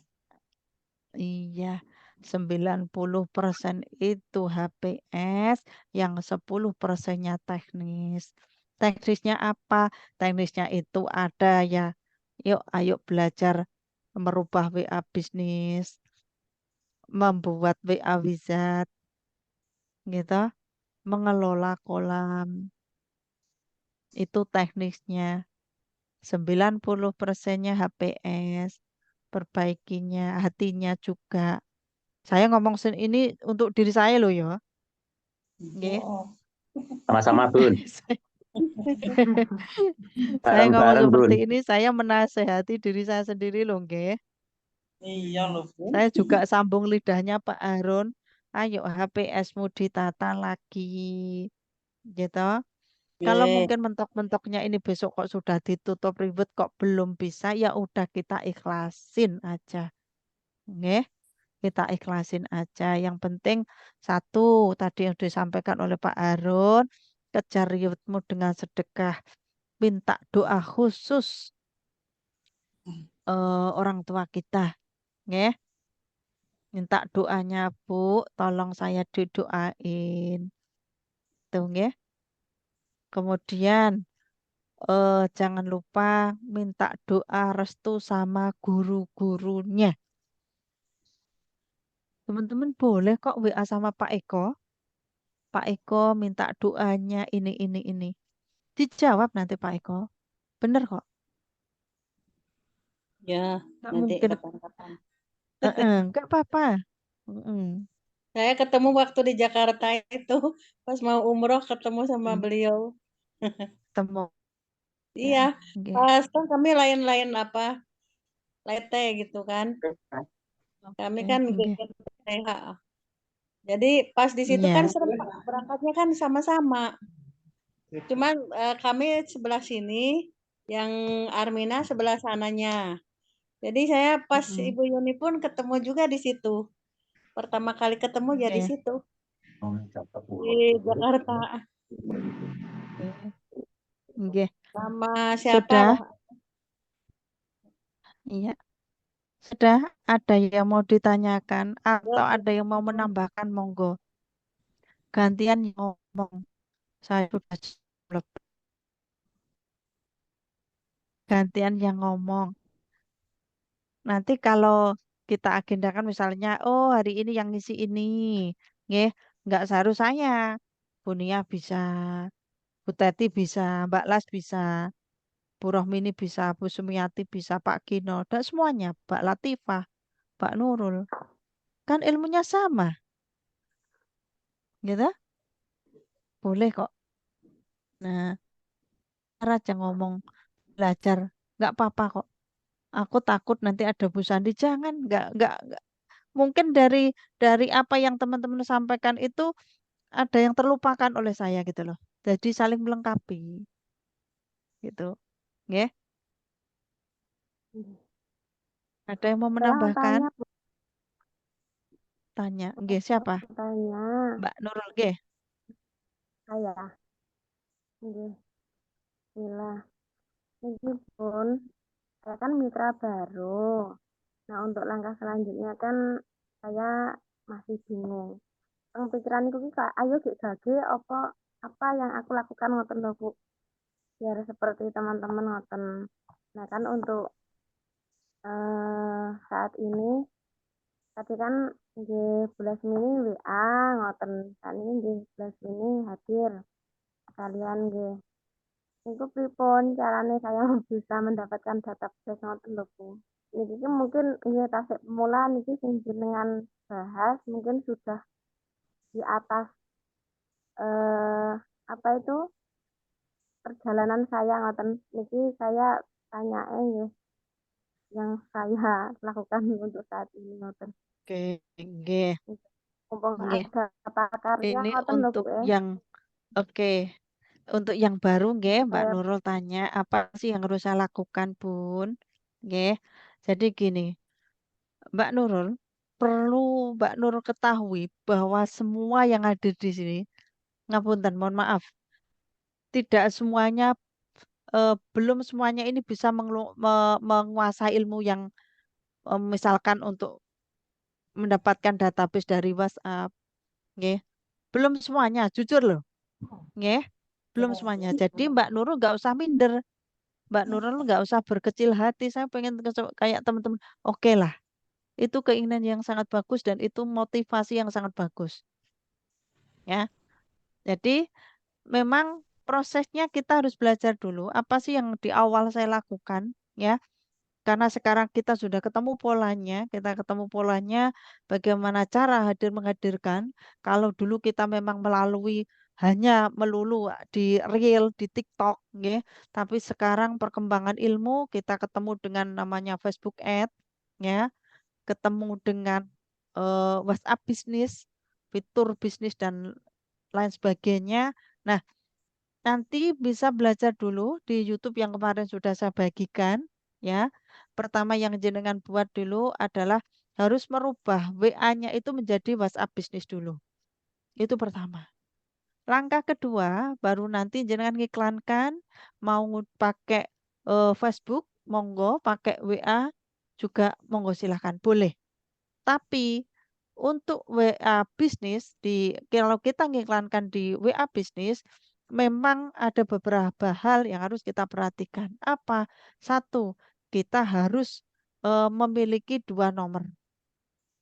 Iya, 90% itu HPS, yang 10%-nya teknis. Teknisnya apa? Teknisnya itu ada ya. Yuk, ayo belajar merubah WA bisnis, membuat WA wizard, gitu, mengelola kolam. Itu teknisnya. 90%-nya HPS, perbaikinya, hatinya juga. Saya ngomong ini untuk diri saya loh ya. Nggih. Oh, Sama-sama, Bun. Saya ngomong Bareng-bareng, Bun. seperti ini, saya menasehati diri saya sendiri loh, nggih. iya loh, Bun. Saya juga sambung lidahnya Pak Harun. Ayo HPS-mu ditata lagi. Gitu. Kalau Oke. mungkin mentok-mentoknya ini besok kok sudah ditutup ribet kok belum bisa, ya udah kita ikhlasin aja. Nggih, kita ikhlasin aja. Yang penting satu tadi yang disampaikan oleh Pak Harun, kejar riwetmu dengan sedekah, minta doa khusus orang tua kita, nggih. Minta doanya Bu, tolong saya didoain. Tuh nggih. Kemudian jangan lupa minta doa restu sama guru-gurunya. Teman-teman boleh kok WA sama Pak Eko. Pak Eko minta doanya ini. Dijawab nanti Pak Eko. Bener kok. Ya, Nggak nanti mungkin. kapan-kapan. Nggak apa-apa. Mm-mm. Saya ketemu waktu di Jakarta itu pas mau umroh ketemu sama beliau. Temu. Iya, Ya, nggih. pas kan kami lain-lain apa lete gitu kan. Kami Oke, kan nggih. GTH. Jadi pas di situ kan Iya. serempak berangkatnya kan sama-sama. Cuman kami sebelah sini, yang Armina sebelah sananya. Jadi saya pas Mm-mm. Ibu Yuni pun ketemu juga di situ. Pertama kali ketemu ya di Iya. situ di Jakarta Nggih. sama siapa Sudah? lah. Iya. Sudah ada yang mau ditanyakan Ya, atau ada yang mau menambahkan, monggo. Gantian yang ngomong. Saya sudah jawab. Gantian yang ngomong. Nanti kalau kita agendakan misalnya, oh hari ini yang ngisi ini, nggih, nggak seharus saya. Bu Nia bisa, Bu Teti bisa, Mbak Las bisa, Bu Rohmini bisa, Bu Sumiati bisa, Pak Gino, dan semuanya, Mbak Latifah, Pak Nurul. Kan ilmunya sama, gitu? Boleh kok. Nah, aja ngomong belajar, nggak apa-apa kok. Aku takut nanti ada Bu Sandi. Jangan, nggak. Mungkin dari apa yang teman-teman sampaikan itu ada yang terlupakan oleh saya gitu loh. Jadi saling melengkapi gitu. Nggih. Ada yang mau Saya mau menambahkan? tanya, Bu. Tanya. Nggih, siapa? Tanya Mbak Nurul nggih. saya. Nggih, Mila. Ini pun saya kan mitra baru. Nah, untuk langkah selanjutnya kan saya masih bingung. Yang pikiran itu kak, ayo gak gage apa yang aku lakukan ngoten lho Bu. Biar seperti teman-teman ngoten. Nah, kan untuk saat ini tadi kan nggih bulan ini WA ngoten. Saat ini nggih bulan ini hadir kalian nggih. Niku pripun carane saya bisa mendapatkan data base ngoten lho Bu. Niki mungkin nggih tasik pemula niki sing jenengan bahas mungkin sudah di atas apa itu perjalanan saya ngoten niki saya tanya nggih yang saya lakukan untuk saat ini ngoten. Oke, nggih, Mumpung nggih. ada pakarya Ini ngoten lho Bu untuk yang oke, untuk yang baru nggih, Mbak supaya Nurul tanya apa sih yang harus saya lakukan, Bun? Nggih. Jadi gini, Mbak Nurul, perlu Mbak Nurul ketahui bahwa semua yang ada di sini, ngapunten, mohon maaf, tidak semuanya belum semuanya ini bisa menguasai ilmu yang misalkan untuk mendapatkan database dari WhatsApp, nggih. Belum semuanya, jujur loh, nggih. Belum semuanya. Jadi Mbak Nurul nggak usah minder, Mbak Nurul nggak usah berkecil hati. Saya pengen kayak teman-teman. Oke lah, itu keinginan yang sangat bagus dan itu motivasi yang sangat bagus, ya. Jadi memang prosesnya kita harus belajar dulu apa sih yang di awal saya lakukan, ya. Karena sekarang kita sudah ketemu polanya, kita ketemu polanya bagaimana cara menghadirkan. Kalau dulu kita memang melalui hanya melulu di reel, di TikTok, nggih. Tapi sekarang perkembangan ilmu kita ketemu dengan namanya Facebook Ad, ya, ketemu dengan WhatsApp bisnis, fitur bisnis dan lain sebagainya. Nah, nanti bisa belajar dulu di YouTube yang kemarin sudah saya bagikan, ya. Pertama yang jenengan buat dulu adalah harus merubah WA-nya itu menjadi WhatsApp bisnis dulu. Itu pertama. Langkah kedua, baru nanti jenengan ngiklankan, mau pakai Facebook, monggo, pakai WA juga monggo silahkan, boleh. Tapi untuk WA bisnis kalau kita ngiklankan di WA bisnis memang ada beberapa hal yang harus kita perhatikan. Apa? Satu, kita harus memiliki dua nomor.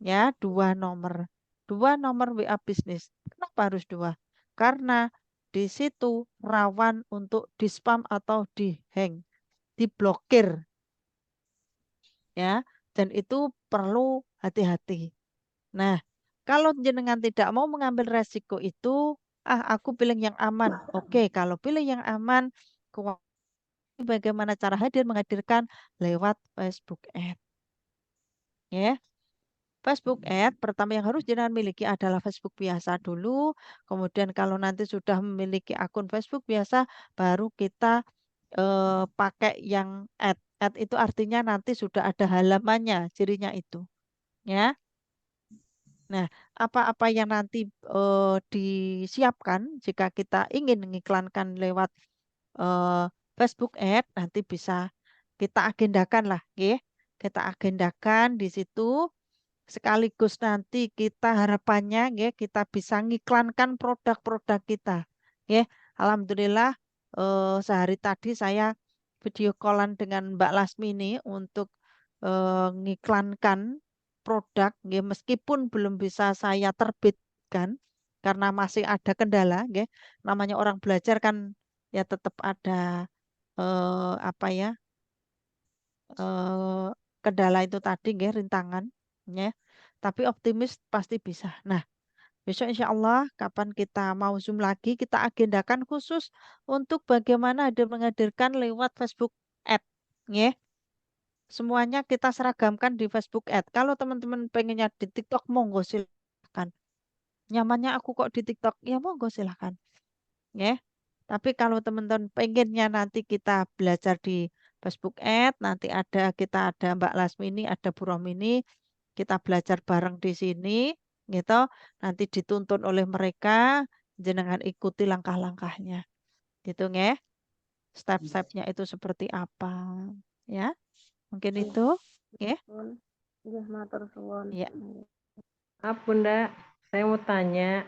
Ya, dua nomor. Dua nomor WA bisnis. Kenapa harus dua? Karena di situ rawan untuk di-spam atau di-hang, diblokir, ya. Dan itu perlu hati-hati. Nah, kalau jenengan tidak mau mengambil resiko itu, aku pilih yang aman. Oke, kalau pilih yang aman, bagaimana cara menghadirkan lewat Facebook Ad. Ya, Facebook Ad pertama yang harus jenengan miliki adalah Facebook biasa dulu. Kemudian kalau nanti sudah memiliki akun Facebook biasa, baru kita pakai yang ad. Ad itu artinya nanti sudah ada halamannya, cirinya itu. Ya. Nah, apa-apa yang nanti disiapkan jika kita ingin mengiklankan lewat Facebook Ad, nanti bisa kita agendakan lah, ya. Kita agendakan di situ. Sekaligus nanti kita harapannya ya kita bisa ngiklankan produk-produk kita. Ya, alhamdulillah sehari tadi saya video callan dengan Mbak Lasmini untuk ngiklankan produk ya meskipun belum bisa saya terbitkan karena masih ada kendala ya. Namanya orang belajar kan ya tetap ada apa ya? eh, kendala itu tadi ya rintangan ya. Tapi optimis pasti bisa. Nah, besok insya Allah kapan kita mau Zoom lagi, kita agendakan khusus untuk bagaimana menghadirkan lewat Facebook Ad. Ya. Semuanya kita seragamkan di Facebook Ad. Kalau teman-teman pengennya di TikTok, monggo silahkan. Nyamannya aku kok di TikTok, ya monggo silahkan. Ya. Tapi kalau teman-teman pengennya nanti kita belajar di Facebook Ad, nanti kita ada Mbak Lasmini, ada Bu Romini, kita belajar bareng di sini, gitu. Nanti dituntun oleh mereka, jenengan ikuti langkah-langkahnya, gitu nggih. Step-stepnya itu seperti apa, ya? Mungkin itu, ya? Nggih, matur suwun. Ya. Maaf Bunda, saya mau tanya.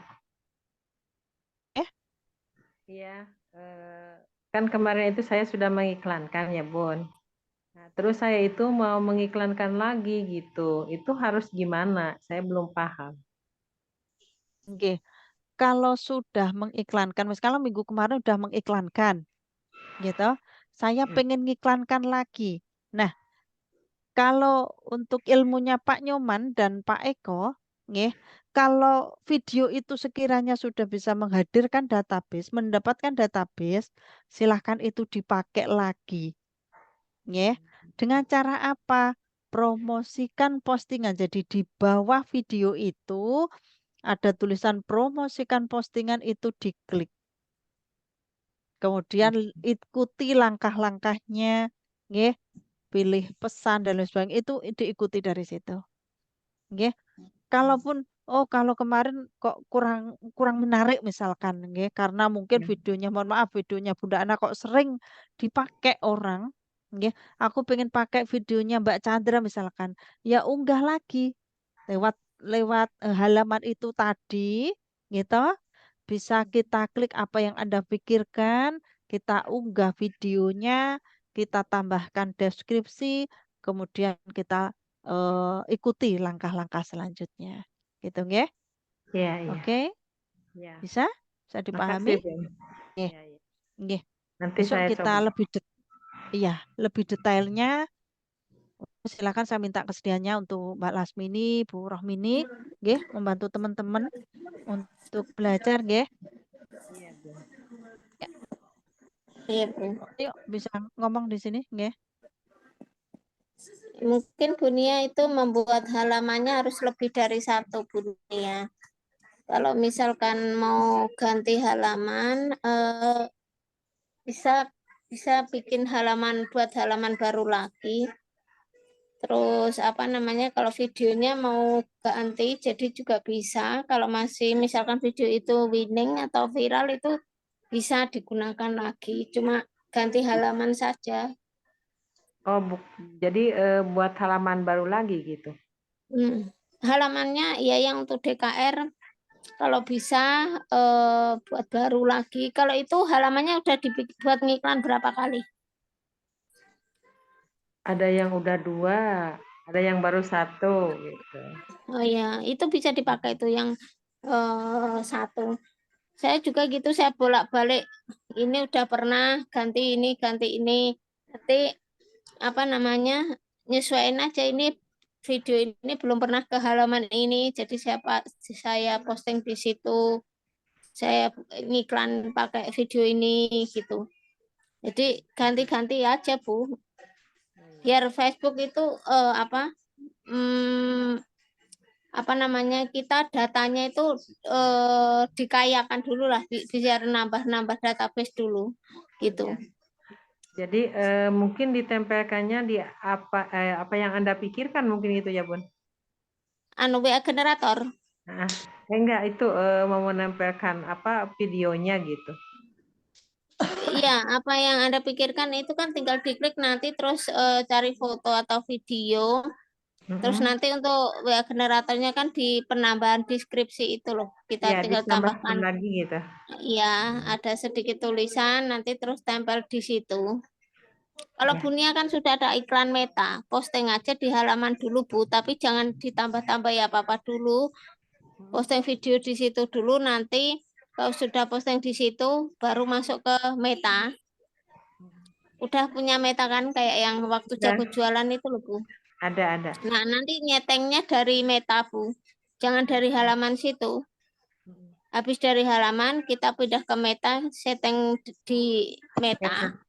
Iya, kan kemarin itu saya sudah mengiklankan ya Bun. Nah, terus saya itu mau mengiklankan lagi gitu. Itu harus gimana? Saya belum paham. Oke. Kalau sudah mengiklankan, kalau minggu kemarin sudah mengiklankan, gitu. Saya pengen ngiklankan lagi. Nah, kalau untuk ilmunya Pak Nyoman dan Pak Eko, nggih, kalau video itu sekiranya sudah bisa menghadirkan database, mendapatkan database, silahkan itu dipakai lagi. Nggih. Dengan cara apa? Promosikan postingan. Jadi di bawah video itu ada tulisan promosikan postingan, itu diklik. Kemudian ikuti langkah-langkahnya, nggih. Pilih pesan dan lain sebagainya, itu diikuti dari situ. Nggih. Kalaupun kalau kemarin kok kurang kurang menarik misalkan, nggih, karena mungkin videonya, mohon maaf, videonya Bunda Ana kok sering dipakai orang, nggih. Aku pengen pakai videonya Mbak Chandra misalkan, ya unggah lagi lewat lewat halaman itu tadi, gitu. Bisa kita klik apa yang Anda pikirkan, kita unggah videonya, kita tambahkan deskripsi, kemudian kita ikuti langkah-langkah selanjutnya. Gitu nggih? Iya, iya. Oke? Iya. Bisa? Bisa Makasih, dipahami? Bun. Nggih. Iya, iya. Nggih. Nanti Besok saya kita coba. lebih detailnya. Silakan saya minta kesediaannya untuk Mbak Lasmini, Bu Rohmini, nggih, membantu teman-teman untuk belajar, nggih. Iya, Bun. Iya, Bu. Ayo bisa ngomong di sini, nggih. Mungkin Bu Nia itu membuat halamannya harus lebih dari satu, Bu Nia. Kalau misalkan mau ganti halaman, bisa bikin buat halaman baru lagi. Terus apa namanya, kalau videonya mau ganti jadi juga bisa. Kalau masih misalkan video itu winning atau viral, itu bisa digunakan lagi. Cuma ganti halaman saja. Oh, jadi buat halaman baru lagi gitu. Halamannya ya yang untuk DKR kalau bisa buat baru lagi. Kalau itu halamannya udah dibuat ngiklan berapa kali? Ada yang udah 2, ada yang baru 1 gitu. Oh ya, itu bisa dipakai itu yang 1. Saya juga gitu, saya bolak-balik. Ini udah pernah ganti ini. Nanti apa namanya, nyesuaiin aja, ini video ini belum pernah ke halaman ini, jadi saya posting di situ. Saya ngiklan pakai video ini gitu. Jadi ganti-ganti aja, Bu. Biar Facebook itu apa namanya, kita datanya itu dikayakan dulu lah, biar nambah database dulu gitu. Jadi mungkin ditempelkannya di apa yang Anda pikirkan mungkin itu ya, Bun? WA generator. Nah, enggak, itu mau menempelkan apa videonya gitu. Iya, apa yang Anda pikirkan itu kan tinggal diklik nanti, terus cari foto atau video. Terus nanti untuk WA generatornya kan di penambahan deskripsi itu loh. Kita Ya, tinggal ditambahkan tambahkan. lagi gitu. Iya, ada sedikit tulisan, nanti terus tempel di situ. Kalau Ya. Bunia kan sudah ada iklan Meta, posting aja di halaman dulu, Bu, tapi jangan ditambah-tambah ya apa-apa dulu. Posting video di situ dulu, nanti kalau sudah posting di situ baru masuk ke Meta. Udah punya Meta kan, kayak yang waktu jago jualan itu loh, Bu. Ada. Nah, nanti nyetengnya dari Meta, Bu. Jangan dari halaman situ. Habis dari halaman, kita pindah ke Meta, setting di Meta.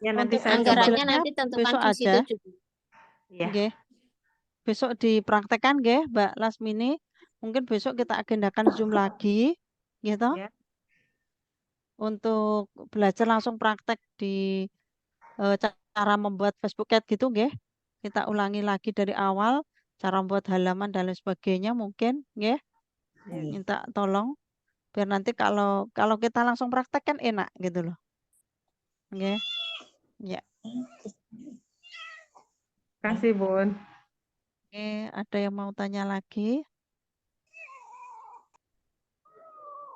Ya, nanti Untuk saya anggarannya coba. nanti tentukan Besok di situ aja. juga. Ya. Nggih. Besok dipraktekkan nggih, Mbak Lasmini. Mungkin besok kita agendakan Zoom lagi, gitu. Ya. Untuk belajar langsung praktek di cara membuat Facebook Ad gitu, nggih. Kita ulangi lagi dari awal cara membuat halaman dan lain sebagainya mungkin, nggih. Minta tolong biar nanti kalau kita langsung praktek kan enak gitu loh. Nggih. Ya. Kasih, Bun. Oke, ada yang mau tanya lagi?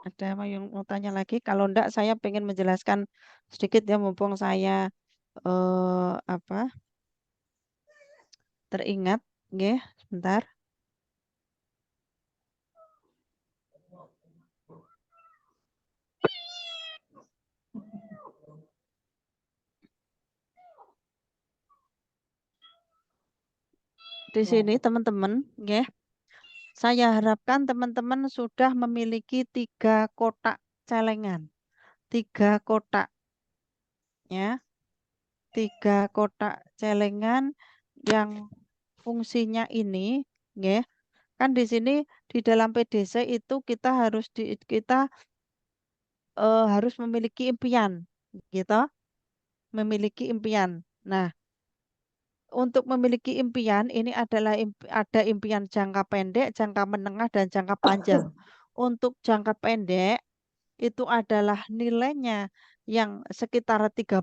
Ada yang mau tanya lagi? Kalau enggak, saya pengen menjelaskan sedikit ya, mumpung saya teringat, nggih, sebentar. Di sini teman-teman, nggih. Saya harapkan teman-teman sudah memiliki 3 kotak celengan. 3 kotak. Ya. 3 kotak celengan yang fungsinya ini, nggih. Kan di sini di dalam PDC itu kita harus harus memiliki impian, gitu. Memiliki impian. Nah, untuk memiliki impian ini adalah ada impian jangka pendek, jangka menengah, dan jangka panjang. Untuk jangka pendek itu adalah nilainya yang sekitar 30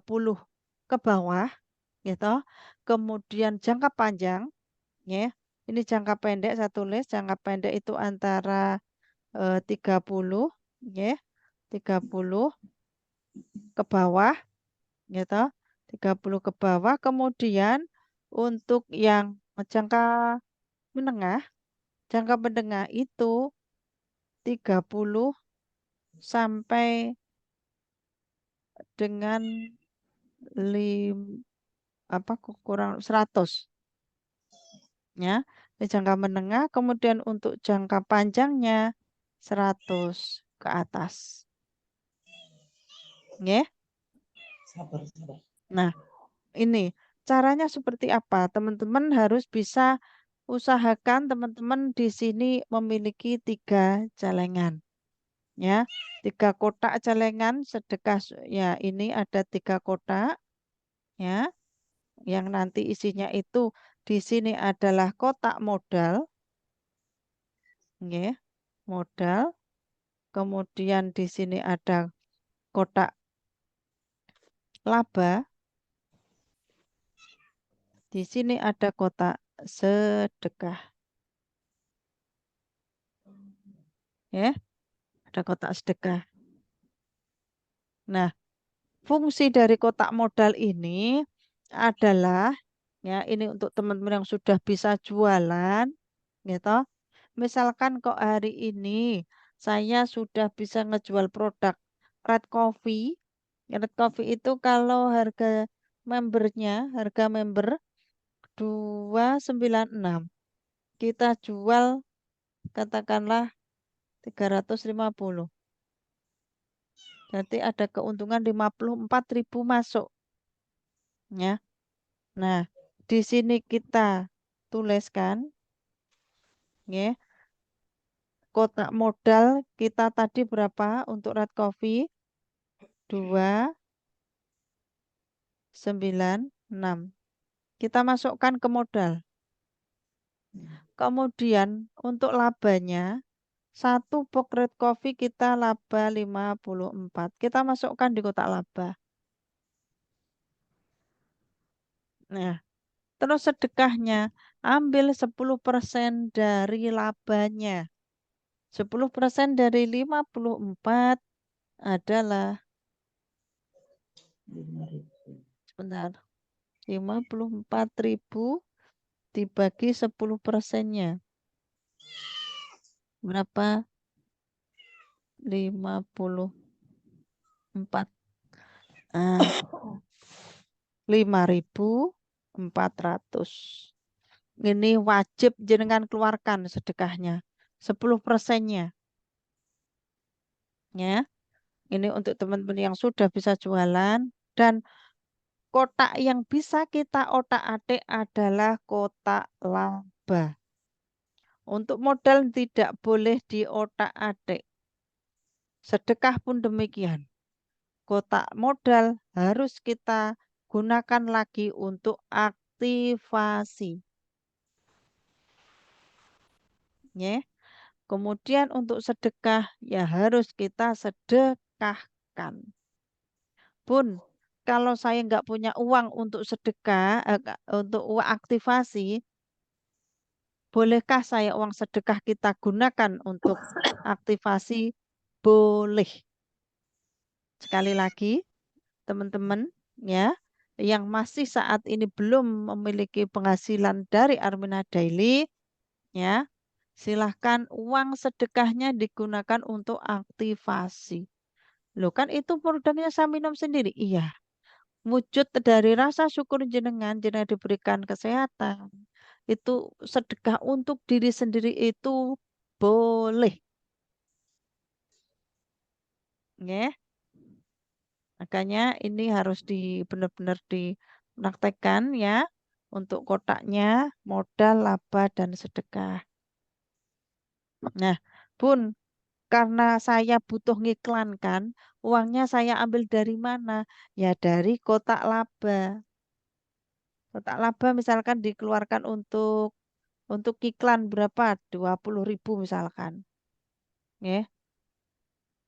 ke bawah, gitu. Kemudian jangka panjang, ya. Ini jangka pendek saya tulis, jangka pendek itu antara 30, ya. 30 ke bawah, gitu. 30 ke bawah. Kemudian untuk yang jangka menengah itu 30 sampai dengan kurang 100, ya. Ini jangka menengah, kemudian untuk jangka panjangnya 100 ke atas. Nggih. Sabar. Nah, ini caranya seperti apa? Teman-teman harus bisa usahakan teman-teman di sini memiliki 3 celengan. Ya, 3 kotak celengan sedekah, ya ini ada 3 kotak, ya, yang nanti isinya itu di sini adalah kotak modal, nggih, modal. Kemudian di sini ada kotak laba, di sini ada kotak sedekah, ya, ada kotak sedekah. Nah, fungsi dari kotak modal ini adalah, ya, ini untuk teman-teman yang sudah bisa jualan, gitu. Misalkan kok hari ini saya sudah bisa ngejual produk Red Coffee. Red Coffee itu kalau harga member 296. Kita jual katakanlah 350. Berarti ada keuntungan 54.000 masuk. Ya. Nah, di sini kita tuliskan, ya. Kotak modal kita tadi berapa untuk Red Coffee? 296. Kita masukkan ke modal. Kemudian untuk labanya, 1 box Red Coffee kita laba 54. Kita masukkan di kotak laba. Nah, terus sedekahnya, ambil 10% dari labanya. 10% dari 54 adalah, sebentar, 54.000 dibagi 10%-nya. Berapa? 54. 5.400. Ini wajib jenengan keluarkan sedekahnya. 10%-nya. Ya. Ini untuk teman-teman yang sudah bisa jualan. Dan kotak yang bisa kita otak-atik adalah kotak laba. Untuk modal tidak boleh diotak-atik. Sedekah pun demikian. Kotak modal harus kita gunakan lagi untuk aktivasi. Ya. Kemudian untuk sedekah ya harus kita sedekahkan. Pun kalau saya nggak punya uang untuk sedekah, untuk uang aktivasi, bolehkah saya uang sedekah kita gunakan untuk aktivasi? Boleh. Sekali lagi, teman-teman, ya, yang masih saat ini belum memiliki penghasilan dari Armina Daily, ya, silahkan uang sedekahnya digunakan untuk aktivasi. Loh kan itu produknya saya minum sendiri. Iya. Wujud dari rasa syukur jenengan diberikan kesehatan. Itu sedekah untuk diri sendiri itu boleh. Ya. Makanya ini harus benar-benar Praktekkan ya untuk kotaknya, modal, laba, dan sedekah. Nah, Bun, karena saya butuh ngiklankan, uangnya saya ambil dari mana? Ya dari kotak laba. Kotak laba misalkan dikeluarkan untuk iklan berapa? 20.000 misalkan. Ya,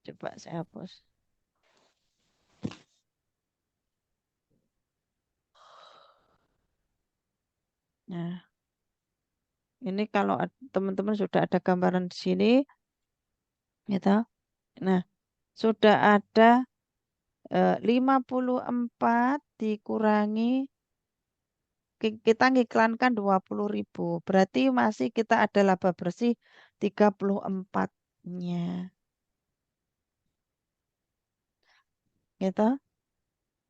coba saya hapus. Nah, ini kalau teman-teman sudah ada gambaran di sini, gitu. Nah, sudah ada 54 dikurangi kita ngiklankan 20.000. Berarti masih kita ada laba bersih 34-nya. Gitu,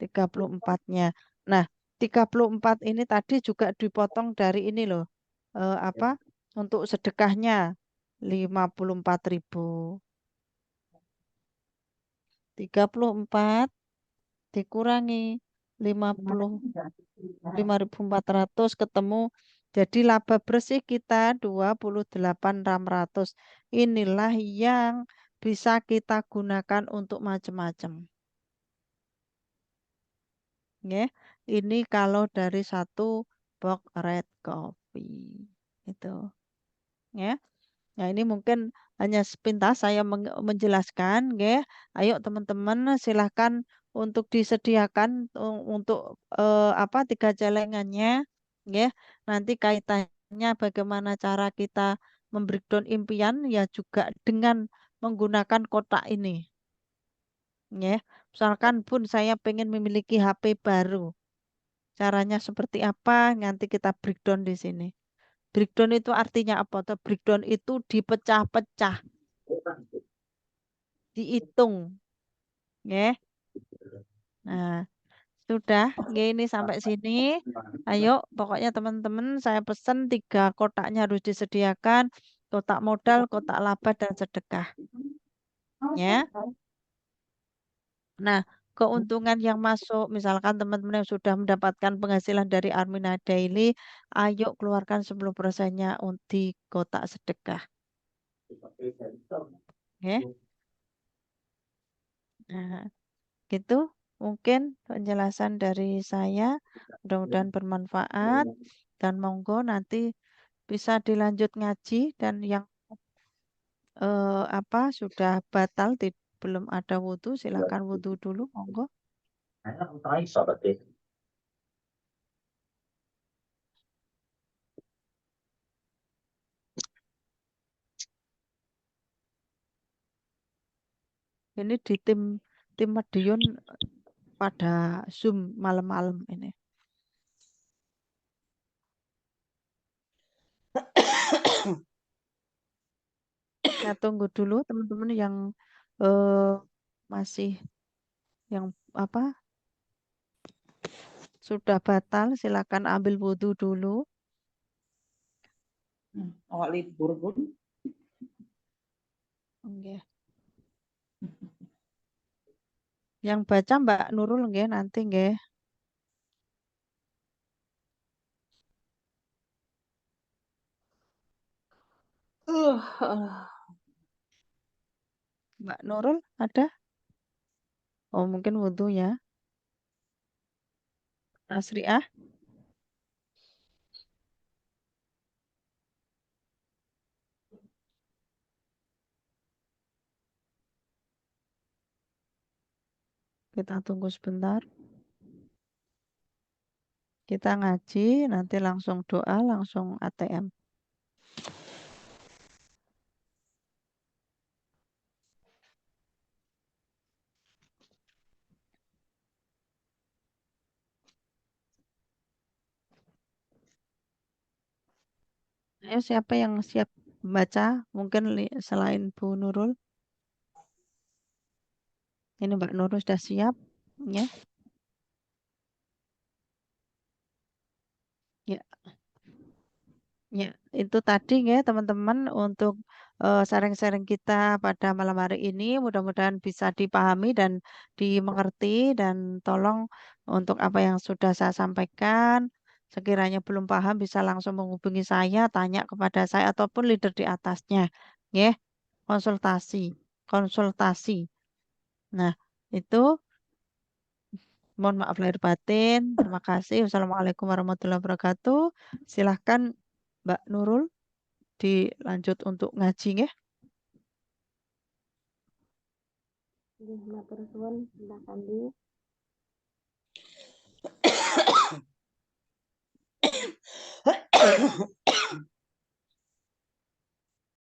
34-nya. Nah, 34 ini tadi juga dipotong dari ini loh. Apa? Untuk sedekahnya 54.000. 34 dikurangi 55.400 ketemu jadi laba bersih kita 28.600. Inilah yang bisa kita gunakan untuk macam-macam. Ya, ini kalau dari satu box red coffee itu. Ya. Nah, ini mungkin hanya sepintas saya menjelaskan, ya. Ayo teman-teman silahkan untuk disediakan untuk apa 3 celengannya, ya. Nanti kaitannya bagaimana cara kita membreakdown impian ya juga dengan menggunakan kotak ini, ya. Misalkan Bun saya pengen memiliki HP baru, caranya seperti apa? Nanti kita breakdown di sini. Breakdown itu artinya apa? Atau breakdown itu dipecah-pecah, dihitung, ya. Nah, sudah, ya ini sampai sini. Ayo, pokoknya teman-teman, saya pesan 3 kotaknya harus disediakan, kotak modal, kotak laba, dan sedekah, ya. Nah, keuntungan yang masuk, misalkan teman-teman yang sudah mendapatkan penghasilan dari Armina Daily, ayo keluarkan 10%-nya di kotak sedekah. Ya. Nah, gitu mungkin penjelasan dari saya. Mudah-mudahan bermanfaat dan monggo nanti bisa dilanjut ngaji dan yang apa sudah batal belum ada wudhu silakan wudhu dulu monggo. Ini di tim Madiun pada Zoom malam-malam ini. Saya tunggu dulu teman-teman yang masih yang apa sudah batal silakan ambil wudhu dulu. Awak libur Bun. Nggih. Yang baca Mbak Nurul nggih nanti nggih. Mbak Nurul ada? Oh mungkin wudhu ya. Asriah. Kita tunggu sebentar. Kita ngaji, nanti langsung doa, langsung ATM. Ayo siapa yang siap baca? Mungkin selain Bu Nurul. Ini Mbak Nurul sudah siap. Ya. Ya. Ya, itu tadi ya teman-teman untuk sharing-sharing kita pada malam hari ini mudah-mudahan bisa dipahami dan dimengerti dan tolong untuk apa yang sudah saya sampaikan sekiranya belum paham bisa langsung menghubungi saya, tanya kepada saya ataupun leader di atasnya. Ya, konsultasi, konsultasi. Nah, itu mohon maaf lahir batin. Terima kasih. Wassalamualaikum warahmatullahi wabarakatuh. Silahkan Mbak Nurul dilanjut untuk ngaji ya. Nggih, matur suwun, silakan di.